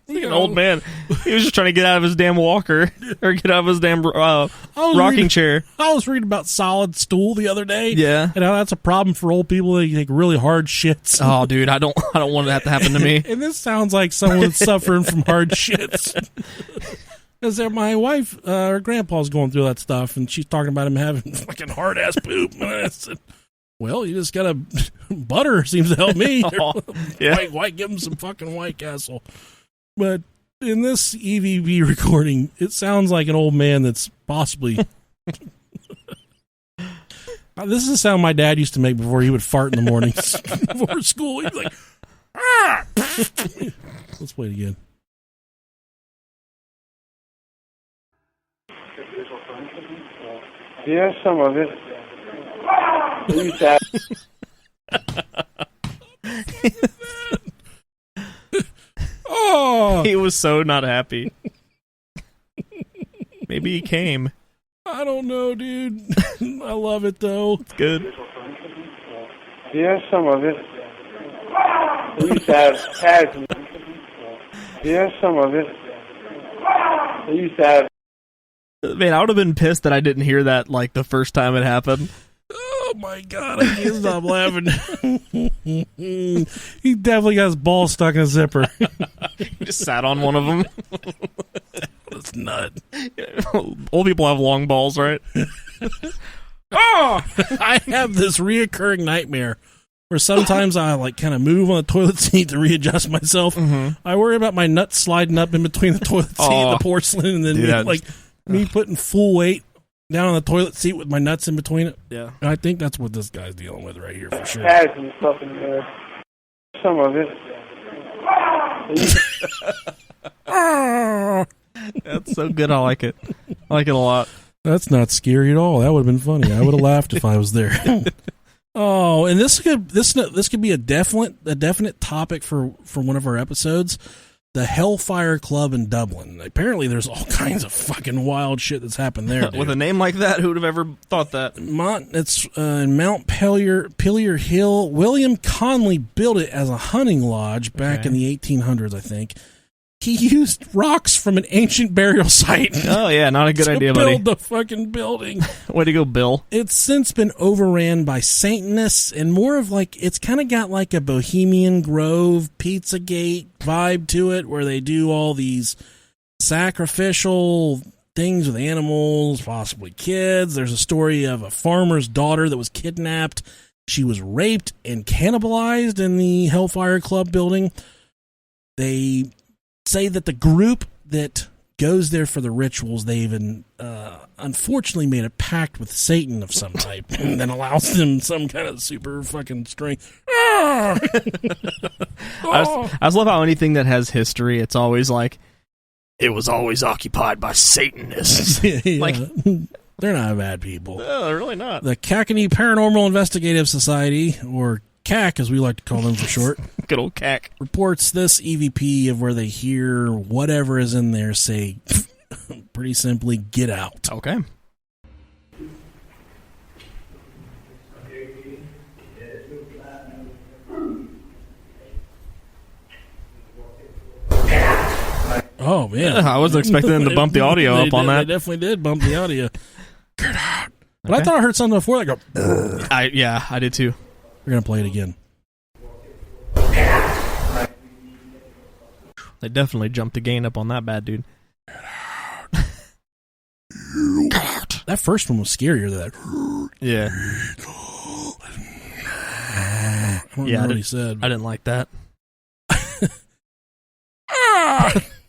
Like an old man. He was just trying to get out of his damn walker. Or get out of his damn rocking chair. I was reading about solid stool the other day. Yeah. And how that's a problem for old people that take really hard shits. Oh, dude, I don't want that to happen to me. And this sounds like someone suffering from hard shits. Because my wife, her grandpa's going through that stuff, and she's talking about him having fucking hard-ass poop. And I said, well, you just gotta... butter seems to help me. Yeah. White, give him some fucking White Castle. But in this EVP recording, it sounds like an old man that's possibly... This is the sound my dad used to make before he would fart in the mornings before school. He'd be like, ah! Let's play it again. Yeah, some of it. You said. Oh! He was so not happy. Maybe he came. I don't know, dude. I love it, though. It's good. Yeah, some of it. You said. Yeah, some of it. You said. Man, I would have been pissed that I didn't hear that like the first time it happened. Oh my god, I can't stop laughing. He definitely got his ball stuck in a zipper. He just sat on one of them. That's nut. Old people have long balls, right? Oh! I have this reoccurring nightmare where sometimes I like kind of move on the toilet seat to readjust myself. Mm-hmm. I worry about my nuts sliding up in between the toilet seat and the porcelain, and then me putting full weight down on the toilet seat with my nuts in between it. Yeah. I think that's what this guy's dealing with right here for sure. Had some stuff in there. Some of it. That's so good. I like it. I like it a lot. That's not scary at all. That would have been funny. I would have laughed if I was there. Oh, and this could be a definite topic for one of our episodes. The Hellfire Club in Dublin. Apparently, there's all kinds of fucking wild shit that's happened there. Dude. With a name like that, who would have ever thought that? It's in Mount Pillier Hill. William Conley built it as a hunting lodge back in the 1800s, I think. He used rocks from an ancient burial site. Oh, yeah, not a good idea, buddy. To build the fucking building. Way to go, Bill. It's since been overran by Satanists and more of like, it's kind of got like a Bohemian Grove, Pizzagate vibe to it where they do all these sacrificial things with animals, possibly kids. There's a story of a farmer's daughter that was kidnapped. She was raped and cannibalized in the Hellfire Club building. They say that the group that goes there for the rituals, they even unfortunately made a pact with Satan of some type and then allows them some kind of super fucking strength. I just love how anything that has history, it's always like, it was always occupied by Satanists. Yeah. Like, they're not bad people. No, they're really not. The Cackney Paranormal Investigative Society, or CAC, as we like to call them for short. Good old CAC. Reports this EVP of where they hear whatever is in there say, pretty simply, get out. Okay. Oh, man. I wasn't expecting them to bump the audio up on that. They definitely did bump the audio. Get out. But I thought I heard something before that go, I did too. We're going to play it again. They definitely jumped the gain up on that bad dude. That first one was scarier than that. Yeah. I don't know what he said. I didn't like that.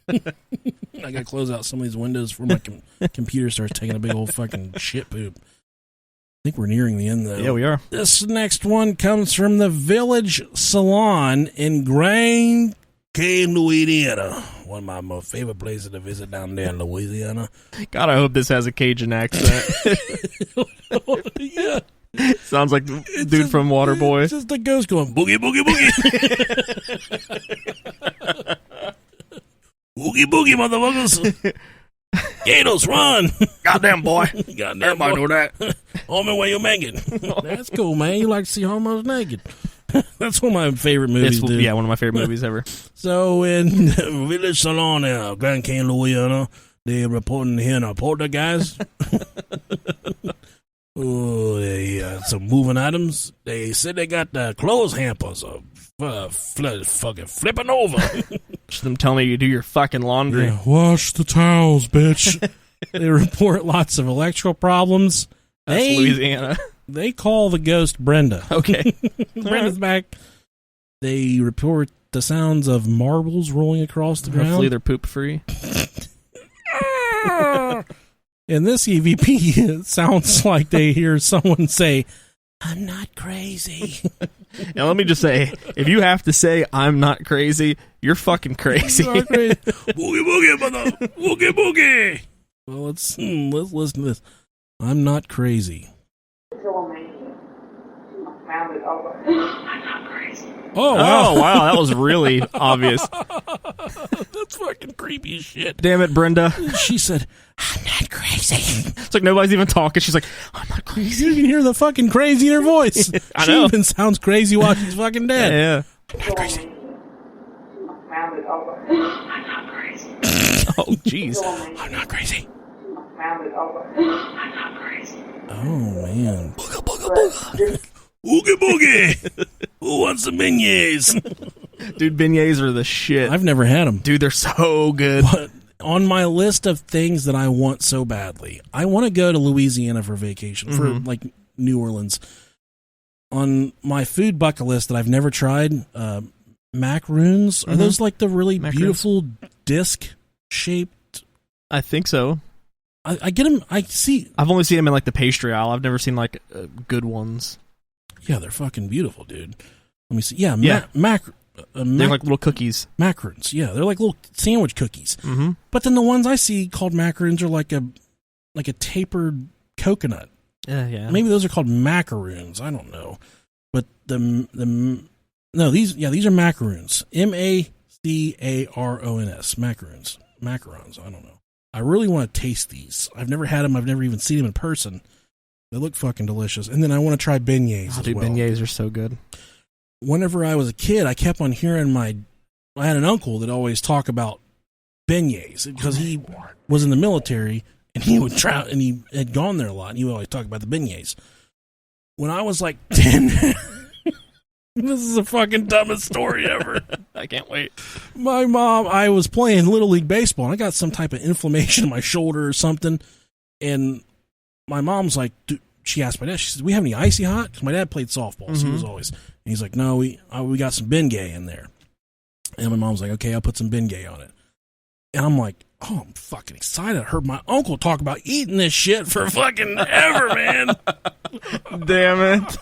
I gotta close out some of these windows before my computer starts taking a big old fucking shit poop. I think we're nearing the end, though. Yeah, we are. This next one comes from the Village Salon in Grand Cayman, Louisiana. One of my most favorite places to visit down there in Louisiana. God, I hope this has a Cajun accent. Yeah. Sounds like the dude from Waterboy. It's just the ghost going, boogie, boogie, boogie. Boogie, boogie, motherfuckers. Gatos, run. Goddamn, boy. Goddamn, everybody know that. Homie, where you naked? That's cool, man. You like to see homos naked. That's one of my favorite movies, dude. Yeah, one of my favorite movies ever. So, in Village Salon, Grand Cayman, Louisiana, they're reporting here in a poltergeist. Oh, some moving items. They said they got the clothes hampers fucking flipping over. Just them telling you to do your fucking laundry. Yeah, wash the towels, bitch. They report lots of electrical problems. That's Louisiana. They call the ghost Brenda. Okay. Brenda's back. They report the sounds of marbles rolling across the ground. Hopefully they're poop free. And this EVP, it sounds like they hear someone say, "I'm not crazy." Now let me just say, if you have to say "I'm not crazy," you're fucking crazy. Boogie boogie, mother, boogie boogie. Well, let's listen to this. I'm not crazy. Oh wow, that was really obvious. That's fucking creepy as shit. Damn it, Brenda. She said, "I'm not crazy." It's like nobody's even talking. She's like, "I'm not crazy." You can hear the fucking crazy in her voice. I She know. even sounds crazy while she's fucking dead. Yeah. I'm not crazy. Oh, jeez. I'm not crazy. I'm not crazy. Oh, man. Booga, booga, booga. Boogie, boogie. Who wants some beignets? Dude, beignets are the shit. I've never had them. Dude, they're so good. But on my list of things that I want so badly, I want to go to Louisiana for vacation, for like New Orleans. On my food bucket list that I've never tried, macaroons. Are those like the really beautiful disc-shaped? I think so. I get them. I've only seen them in like the pastry aisle. I've never seen like good ones. Yeah, they're fucking beautiful, dude. Let me see. Yeah, they're like little cookies. Macaroons. Yeah, they're like little sandwich cookies. Mm-hmm. But then the ones I see called macaroons are like a tapered coconut. Yeah. Maybe those are called macaroons. I don't know. But these are macaroons. Macarons. Macarons. I don't know. I really want to taste these. I've never had them. I've never even seen them in person. They look fucking delicious. And then I want to try beignets as well. Beignets are so good. Whenever I was a kid, I kept on hearing I had an uncle that always talk about beignets because he was in the military and he would try, and he had gone there a lot and he would always talk about the beignets. When I was like 10, this is the fucking dumbest story ever. I can't wait. I was playing Little League Baseball and I got some type of inflammation in my shoulder or something. And my mom's like, she asked my dad, she said, "We have any icy hot?" Because my dad played softball, so he was always, and he's like, "No, we got some Bengay in there." And my mom's like, "Okay, I'll put some Bengay on it." And I'm like, "Oh, I'm fucking excited. I heard my uncle talk about eating this shit for fucking ever, man." Damn it.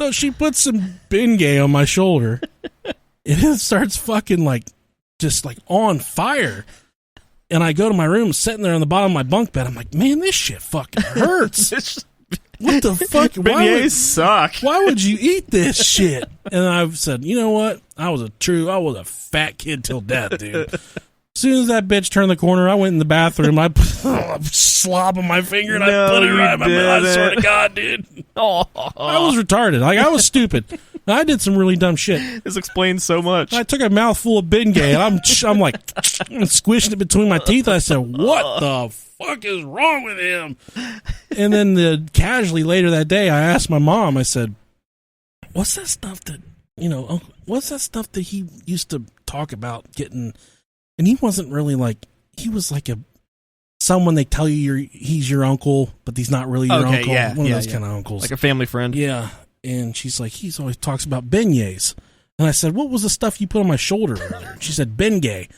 So she puts some Bengay on my shoulder, and it starts fucking just on fire. And I go to my room, sitting there on the bottom of my bunk bed. I'm like, "Man, this shit fucking hurts. What the fuck? Beignets suck. Why would you eat this shit?" And I've said, you know what? I was a fat kid till death, dude. As soon as that bitch turned the corner, I went in the bathroom. I slob on my finger and I put it right in my mouth. I swear to God, dude. I was retarded. I was stupid. I did some really dumb shit. This explains so much. I took a mouthful of Bengay and I'm like squishing it between my teeth. I said, "What the fuck is wrong with him?" And then casually later that day, I asked my mom. I said, "What's that stuff that what's that stuff that he used to talk about getting?" And he wasn't really he was like someone they tell you he's your uncle, but he's not really your uncle. Yeah, One of those kind of uncles, like a family friend. Yeah. And she's like, "He's always talks about beignets." And I said, what was the stuff you put on my shoulder earlier? And she said, Bengay.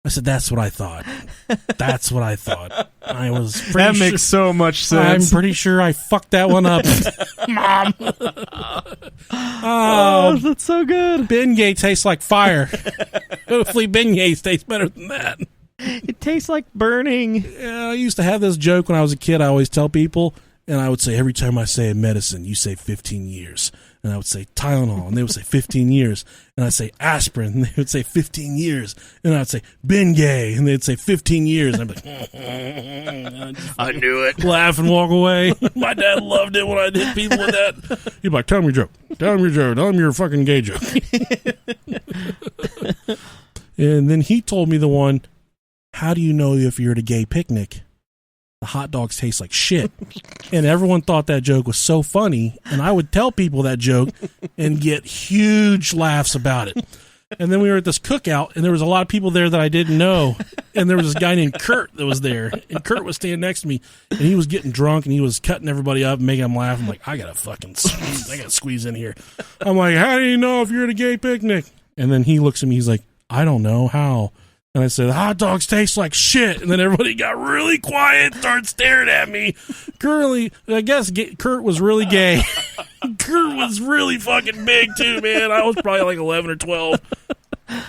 I said, that's what I thought. That's what I thought. I was pretty That makes so much sense. I'm pretty sure I fucked that one up. Mom. Oh, that's so good. Bengay tastes like fire. Hopefully Bengay tastes better than that. It tastes like burning. Yeah, I used to have this joke when I was a kid. I always tell people, and I would say, every time I say medicine, you say 15 years. And I would say Tylenol, and they would say 15 years. And I'd say aspirin, and they would say 15 years. And I'd say Bengay, and they'd say 15 years. And I'd be like, I knew it. Laugh and walk away. My dad loved it when I did people with that. He'd be like, tell me your joke. Tell me your joke. Tell me your fucking gay joke. And then he told me the one, how do you know if you're at a gay picnic? The hot dogs taste like shit. And everyone thought that joke was so funny. And I would tell people that joke and get huge laughs about it. And then we were at this cookout, and there was a lot of people there that I didn't know. And there was this guy named Kurt that was there. And Kurt was standing next to me, and he was getting drunk, and he was cutting everybody up and making them laugh. I'm like, I got to squeeze in here. I'm like, how do you know if you're at a gay picnic? And then he looks at me, he's like, I don't know how. And I said, hot dogs taste like shit. And then everybody got really quiet, started staring at me. I guess Kurt was really gay. Kurt was really fucking big, too, man. I was probably like 11 or 12.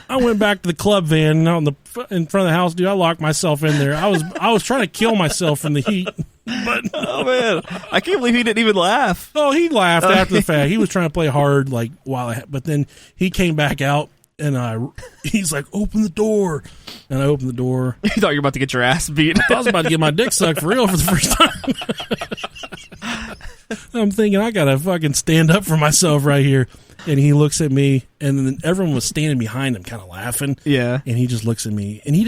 I went back to the club van out in front of the house, dude. I locked myself in there. I was trying to kill myself from the heat. But oh, man. I can't believe he didn't even laugh. Oh, he laughed after the fact. He was trying to play hard, like, but then he came back out. And he's like, open the door. And I opened the door. You thought you were about to get your ass beat. I was about to get my dick sucked for real for the first time. I'm thinking, I got to fucking stand up for myself right here. And he looks at me, and then everyone was standing behind him kind of laughing. Yeah. And he just looks at me, and I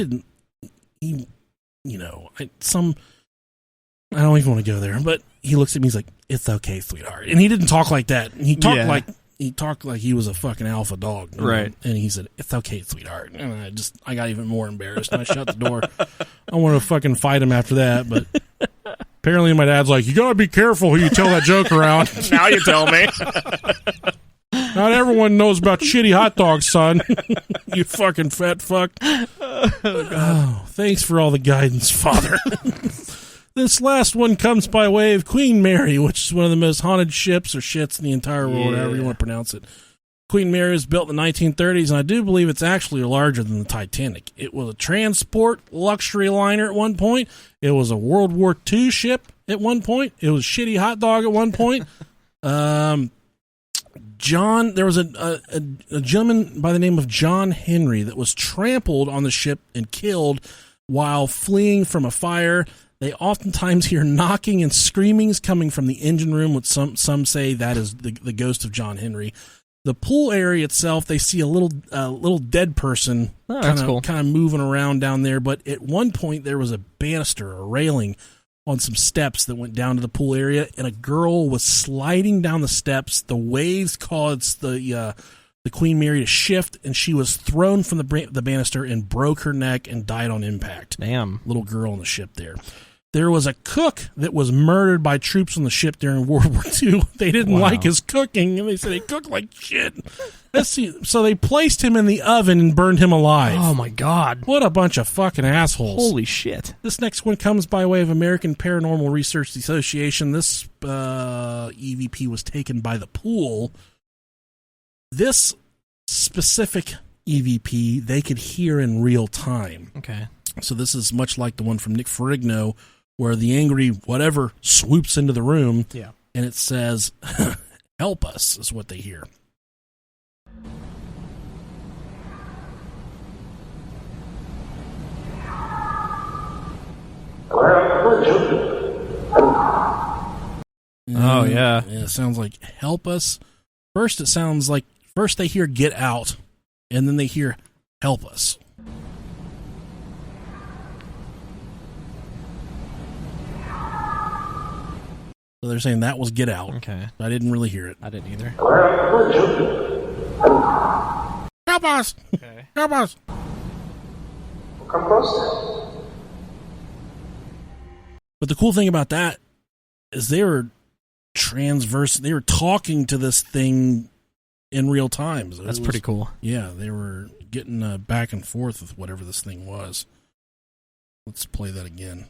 don't even want to go there, but he looks at me, he's like, it's okay, sweetheart. And he didn't talk like that. He talked like he was a fucking alpha dog. Right. And he said, it's okay, sweetheart. And I got even more embarrassed, and I shut the door. I want to fucking fight him after that, but apparently my dad's like, you got to be careful who you tell that joke around. Now you tell me. Not everyone knows about shitty hot dogs, son. You fucking fat fuck. Oh, thanks for all the guidance, Father. This last one comes by way of Queen Mary, which is one of the most haunted ships or shits in the entire world, however you want to pronounce it. Queen Mary was built in the 1930s, and I do believe it's actually larger than the Titanic. It was a transport luxury liner at one point. It was a World War II ship at one point. It was a shitty hot dog at one point. There was a gentleman by the name of John Henry that was trampled on the ship and killed while fleeing from a fire. They oftentimes hear knocking and screamings coming from the engine room, which some say that is the ghost of John Henry. The pool area itself, they see a little dead person kind of moving around down there. But at one point, there was a banister, a railing on some steps that went down to the pool area, and a girl was sliding down the steps. The waves caused the Queen Mary to shift, and she was thrown from the banister and broke her neck and died on impact. Damn. Little girl on the ship there. There was a cook that was murdered by troops on the ship during World War II. They didn't like his cooking, and they said he cooked like shit. Let's see. So they placed him in the oven and burned him alive. Oh, my God. What a bunch of fucking assholes. Holy shit. This next one comes by way of American Paranormal Research Association. This EVP was taken by the pool. This specific EVP, they could hear in real time. Okay. So this is much like the one from Nick Ferrigno, where the angry whatever swoops into the room, and it says, help us, is what they hear. Oh, yeah. It sounds like, help us. First they hear get out, and then they hear help us. So they're saying that was get out. Okay. I didn't really hear it. I didn't either. Help us! Okay. Help us! Come closer. But the cool thing about that is they were talking to this thing in real time. So That's pretty cool. Yeah, they were getting back and forth with whatever this thing was. Let's play that again.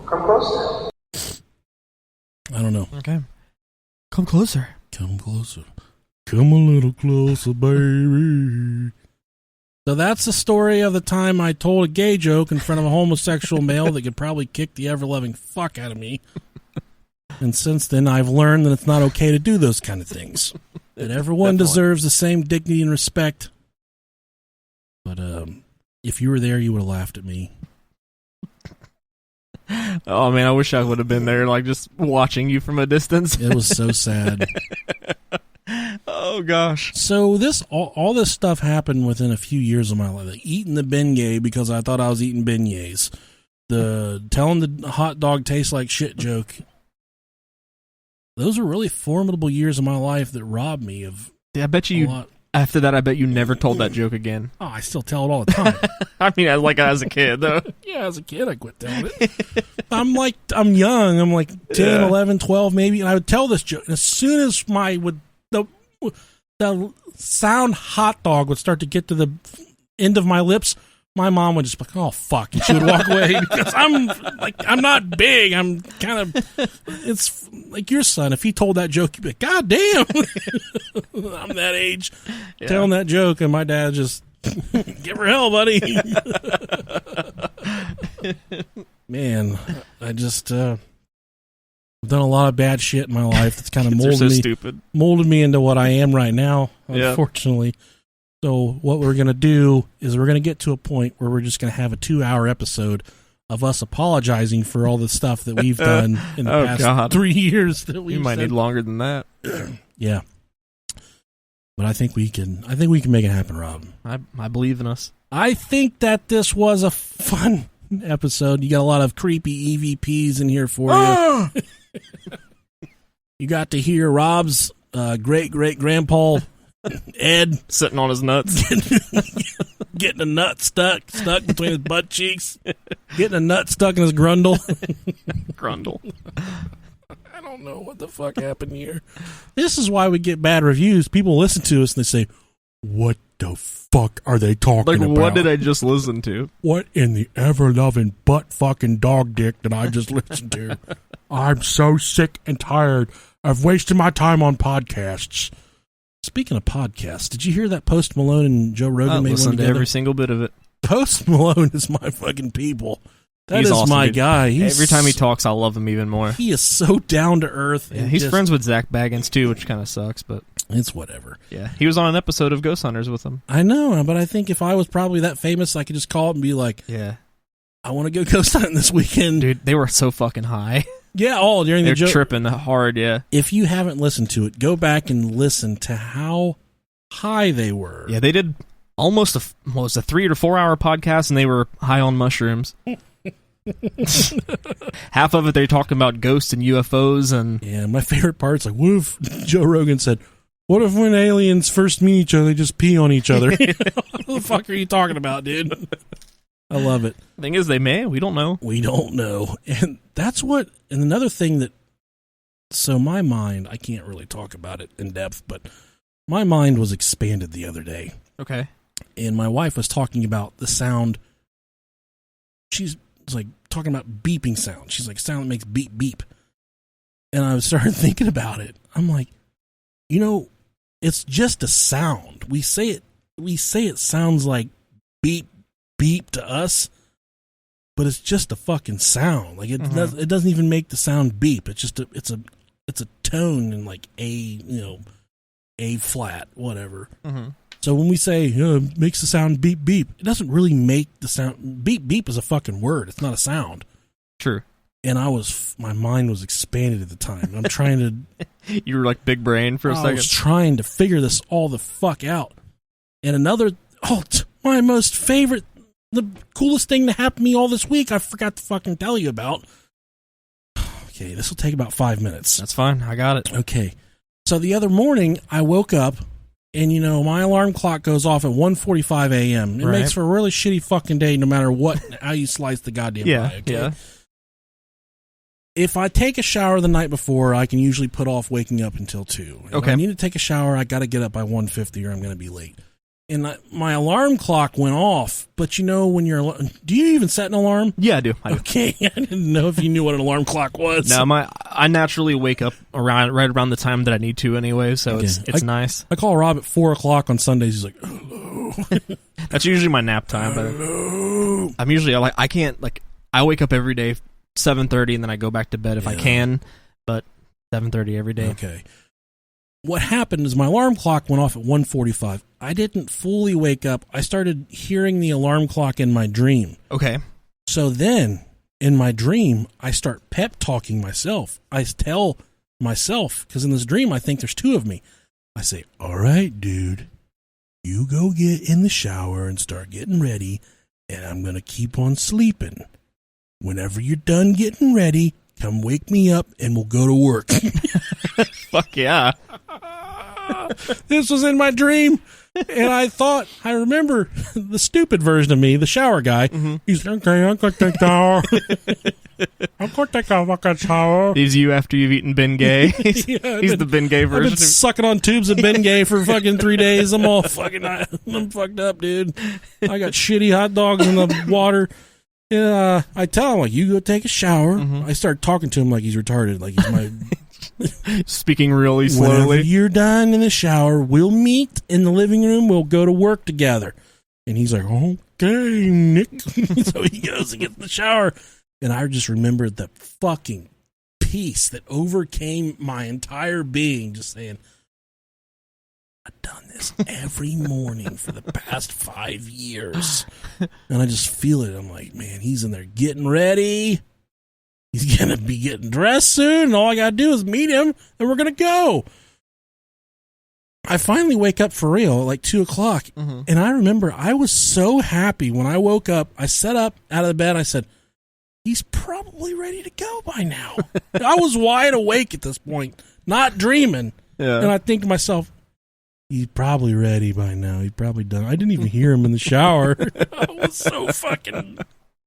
Come closer. I don't know. Okay. Come closer. Come closer. Come a little closer, baby. So that's the story of the time I told a gay joke in front of a homosexual male that could probably kick the ever-loving fuck out of me. And since then, I've learned that it's not okay to do those kind of things. That everyone deserves the same dignity and respect. But if you were there, you would have laughed at me. Oh, man, I wish I would have been there, like, just watching you from a distance. It was so sad. Oh, gosh. So all this stuff happened within a few years of my life. Like eating the beignet because I thought I was eating beignets. The telling the hot dog tastes like shit joke. Those are really formidable years of my life that robbed me of I bet you, after that, I bet you never told that joke again. Oh, I still tell it all the time. I mean, like as a kid, though. Yeah, as a kid, I quit telling it. I'm young. I'm like 10, 11, 12 maybe, and I would tell this joke. And as soon as the sound hot dog would start to get to the end of my lips, my mom would just be like, oh, fuck. And she would walk away because I'm not big. I'm kind of, it's like your son. If he told that joke, you'd be like, God damn. I'm that age telling that joke. And my dad just, give her hell, buddy. Man, I just, I've done a lot of bad shit in my life that's kind of molded me into what I am right now, unfortunately. So what we're going to do is we're going to get to a point where we're just going to have a 2-hour episode of us apologizing for all the stuff that we've done in the past 3 years. That we might need longer than that. Yeah. But I think we can make it happen, Rob. I believe in us. I think that this was a fun episode. You got a lot of creepy EVPs in here for you. You got to hear Rob's great-great-grandpa Ed sitting on his nuts, getting a nut stuck between his butt cheeks, getting a nut stuck in his grundle. I don't know what the fuck happened here. This is why we get bad reviews. People listen to us and they say, "What the fuck are they talking about? What did I just listen to? What in the ever-loving butt-fucking dog dick did I just listen to? I'm so sick and tired of wasting my time on podcasts." Speaking of podcasts, did you hear that Post Malone and Joe Rogan made one listened to together? every single bit of it. Post Malone is my fucking people. He's awesome, my dude. guy. Every time he talks, I love him even more. He is so down to earth. Yeah, he's friends with Zach Baggins too, which kind of sucks, but it's whatever. Yeah, he was on an episode of Ghost Hunters with him. I know, but I think if I was probably that famous, I could just call up and be like, "Yeah, I want to go ghost hunting this weekend." Dude, they were so fucking high. Yeah, during They're the tripping hard. Yeah. If you haven't listened to it, go back and listen to how high they were. Yeah, they did almost a 3 or 4 hour podcast, and they were high on mushrooms. Half of it they're talking about ghosts and UFOs, and yeah, my favorite part's like, what if Joe Rogan said, "What if when aliens first meet each other, they just pee on each other?" What the fuck are you talking about, dude? I love it. Thing is, they may. We don't know. We don't know, and that's what. And another thing that, so my mind, I can't really talk about it in depth, but my mind was expanded the other day. Okay. And my wife was talking about the sound. She's like talking about beeping sound. She's like, sound that makes beep, beep. And I started thinking about it. I'm like, it's just a sound. We say it sounds like beep, beep to us, but it's just a fucking sound. Like it doesn't even make the sound beep. It's just it's a tone in like A flat, whatever. Mm-hmm. So when we say it makes the sound beep beep, it doesn't really make the sound. Beep beep is a fucking word. It's not a sound. True. And my mind was expanded at the time. I'm trying to. You were like big brain for a second. I was trying to figure this all the fuck out. And my most favorite, the coolest thing that happened to me all this week, I forgot to fucking tell you about. Okay, this will take about 5 minutes. That's fine. I got it. Okay. So the other morning, I woke up And, you know, my alarm clock goes off at 1:45 a.m. It makes for a really shitty fucking day no matter how you slice the goddamn pie. Okay? Yeah. If I take a shower the night before, I can usually put off waking up until 2. If I need to take a shower, I got to get up by 1:50 or I'm going to be late. And my alarm clock went off, but you know when do you even set an alarm? Yeah, I do. Okay, I didn't know if you knew what an alarm clock was. No, I naturally wake up right around the time that I need to anyway, so it's nice. I call Rob at 4 o'clock on Sundays. He's like, hello. That's usually my nap time. Hello. But I'm usually I can't I wake up every day 7:30 and then I go back to bed if I can, but 7:30 every day. Okay. What happened is my alarm clock went off at 1:45. I didn't fully wake up. I started hearing the alarm clock in my dream. Okay. So then, in my dream, I start pep talking myself. I tell myself, because in this dream, I think there's 2 of me. I say, all right, dude, you go get in the shower and start getting ready, and I'm going to keep on sleeping. Whenever you're done getting ready, come wake me up and we'll go to work. Fuck yeah. This was in my dream. And I remember the stupid version of me, the shower guy. Mm-hmm. He's like, okay, I'm going to take a shower. I'm going to take a fucking shower. He's you after you've eaten Bengay. He's the Bengay version. I've been sucking on tubes of Bengay for fucking 3 days. I'm all fucking, I'm fucked up, dude. I got shitty hot dogs in the water. And I tell him, like, you go take a shower. Mm-hmm. I start talking to him like he's retarded, like he's my... Speaking really slowly. Whenever you're done in the shower, we'll meet in the living room. We'll go to work together. And he's like, okay, Nick. So he goes and gets in the shower. And I just remembered the fucking peace that overcame my entire being, just saying, I've done this every morning for the past 5 years. And I just feel it. I'm like, man, he's in there getting ready. He's going to be getting dressed soon, and all I got to do is meet him, and we're going to go. I finally wake up for real at like 2 o'clock, and I remember I was so happy when I woke up. I sat up out of the bed. I said, he's probably ready to go by now. I was wide awake at this point, not dreaming. Yeah. And I think to myself, he's probably ready by now. He's probably done. I didn't even hear him in the shower. I was so fucking...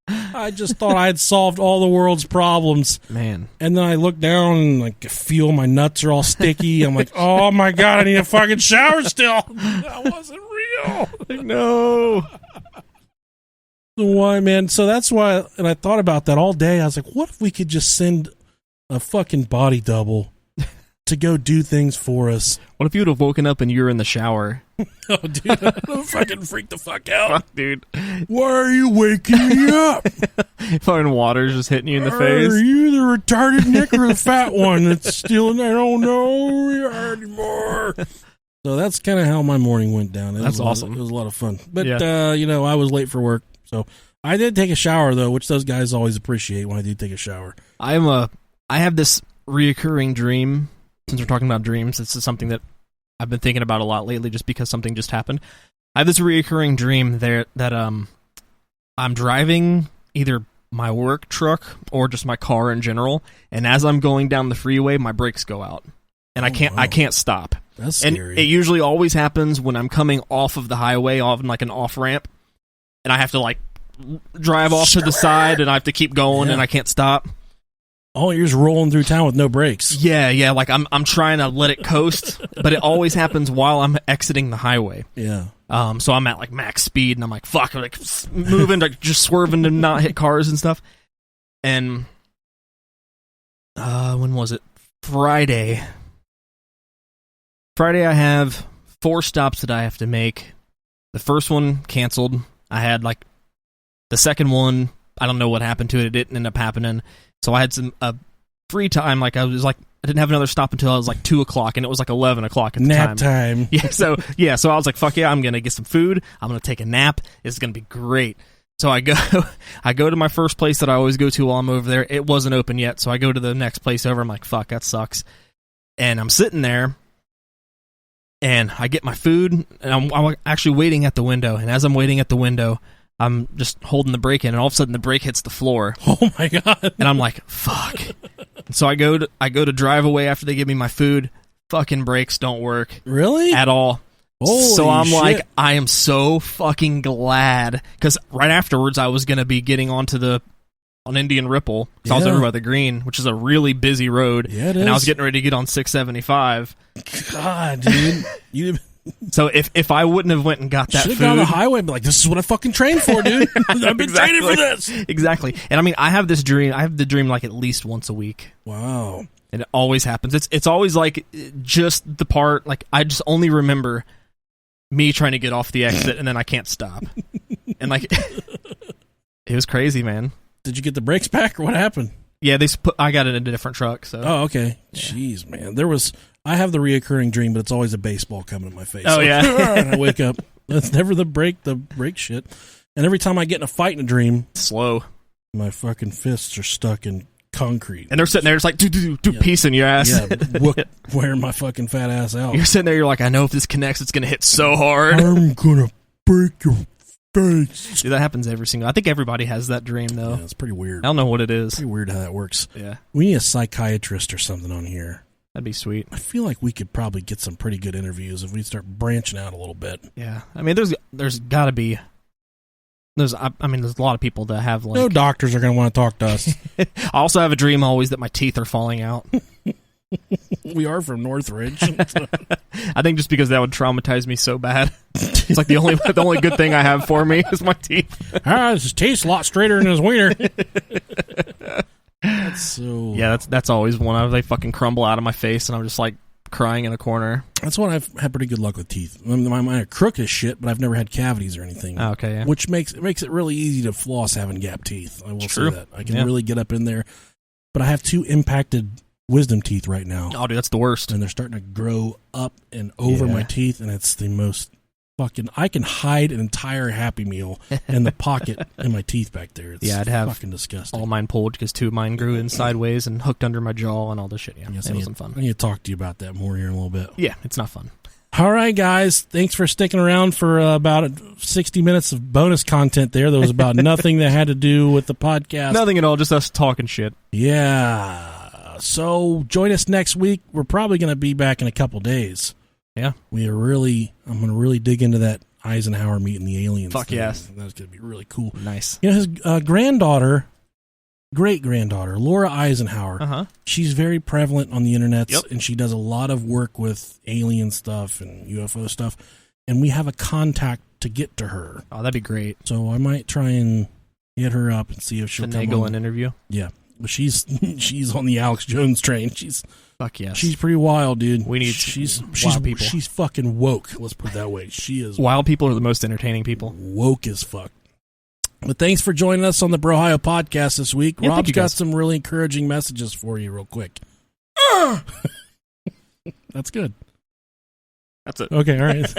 I just thought I had solved all the world's problems. Man. And then I look down and like feel my nuts are all sticky. I'm like, oh my God, I need a fucking shower still. That wasn't real. Like, no. Why, man? So that's why, and I thought about that all day. I was like, what if we could just send a fucking body double to go do things for us? What if you would have woken up and you were in the shower? Oh, dude, I'm fucking freak the fuck out. Fuck, dude. Why are you waking me up? Fucking water's just hitting you in the face. Are you the retarded Nick or the fat one that's stealing? I don't know who we are anymore. So that's kind of how my morning went down. That's awesome. It was a lot of fun. But, I was late for work. So I did take a shower, though, which those guys always appreciate when I do take a shower. I have this reoccurring dream. Since we're talking about dreams, this is something that I've been thinking about a lot lately just because something just happened. I have this reoccurring dream there that I'm driving either my work truck or just my car in general, and as I'm going down the freeway, my brakes go out. And I can't stop. That's scary. And it usually always happens when I'm coming off of the highway, off like an off ramp, and I have to like drive off to the side and I have to keep going and I can't stop. Oh, you're just rolling through town with no brakes. Yeah. Like I'm trying to let it coast, but it always happens while I'm exiting the highway. Yeah. So I'm at like max speed, and I'm like, fuck, I'm like moving, like just swerving to not hit cars and stuff. And when was it? Friday. I have 4 stops that I have to make. The first one canceled. I had like the second one. I don't know what happened to it. It didn't end up happening. So I had some free time. Like I didn't have another stop until I was like 2 o'clock, and it was like 11 o'clock at the nap time. Yeah. So I was like, fuck yeah, I'm gonna get some food. I'm gonna take a nap. It's gonna be great. So I go to my first place that I always go to while I'm over there. It wasn't open yet, so I go to the next place over. I'm like, fuck, that sucks. And I'm sitting there, and I get my food, and I'm actually waiting at the window. And as I'm waiting at the window, I'm just holding the brake in, and all of a sudden the brake hits the floor. Oh my God. And I'm like, fuck. So I go to drive away after they give me my food. Fucking brakes don't work. Really? At all. So I'm shit. like, I am so fucking glad, because right afterwards I was going to be getting on Indian Ripple, because I was over by the Green, which is a really busy road. Yeah, it is. And I was getting ready to get on 675. God, dude. So if I wouldn't have went and got that food... Should have gone on the highway and be like, this is what I fucking trained for, dude. I've been training for this. Exactly. And I mean, I have this dream. I have the dream like at least once a week. Wow. And it always happens. It's always like just the part, like I just only remember me trying to get off the exit and then I can't stop. And like, it was crazy, man. Did you get the brakes back or what happened? Yeah, I got it in a different truck. So. Oh, okay. Yeah. Jeez, man. I have the reoccurring dream, but it's always a baseball coming in my face. Oh, yeah. And I wake up. That's never the brake shit. And every time I get in a fight in a dream, slow. My fucking fists are stuck in concrete. And they're sitting there just like, piecing your ass. Yeah, wearing my fucking fat ass out. You're sitting there, you're like, I know if this connects, it's going to hit so hard. I'm going to break your face. Dude, that happens I think everybody has that dream, though. Yeah, it's pretty weird. I don't know what it is. Pretty weird how that works. Yeah. We need a psychiatrist or something on here. That'd be sweet. I feel like we could probably get some pretty good interviews if we start branching out a little bit. Yeah. I mean, there's got to be... there's a lot of people that have like... No doctors are going to want to talk to us. I also have a dream always that my teeth are falling out. We are from Northridge. I think just because that would traumatize me so bad. It's like the only good thing I have for me is my teeth. His teeth's a lot straighter than his wiener. That's so... Yeah, that's always one. They fucking crumble out of my face, and I'm just like crying in a corner. That's when I've had pretty good luck with teeth. Mine are crooked as shit, but I've never had cavities or anything. Oh, okay, yeah. Which makes it really easy to floss having gap teeth. I will say that. I can really get up in there. But I have 2 impacted wisdom teeth right now. Oh, dude, that's the worst. And they're starting to grow up and over my teeth, and it's the most fucking... I can hide an entire Happy Meal in the pocket in my teeth back there. It's I'd have fucking disgusting. All mine pulled because 2 of mine grew in sideways and hooked under my jaw and all this shit. Yeah, it wasn't fun. I need to talk to you about that more here in a little bit. Yeah, it's not fun. All right, guys. Thanks for sticking around for about 60 minutes of bonus content there. That was about nothing that had to do with the podcast. Nothing at all, just us talking shit. Yeah. So join us next week. We're probably going to be back in a couple days. Yeah. I'm going to really dig into that Eisenhower meeting the aliens. Fuck thing. yes. That's going to be really cool. Nice. You know, his great-granddaughter, Laura Eisenhower, she's very prevalent on the internet, and she does a lot of work with alien stuff and UFO stuff, and we have a contact to get to her. Oh, that'd be great. So I might try and hit her up and see if she'll come on. an interview? Yeah. But she's on the Alex Jones train. Fuck yes. She's pretty wild, dude. We need wild people. She's fucking woke. Let's put it that way. She is. Wild people are the most entertaining people. Woke as fuck. But thanks for joining us on the Brohio podcast this week. Yeah, Rob's got some really encouraging messages for you real quick. That's good. That's it. Okay, all right.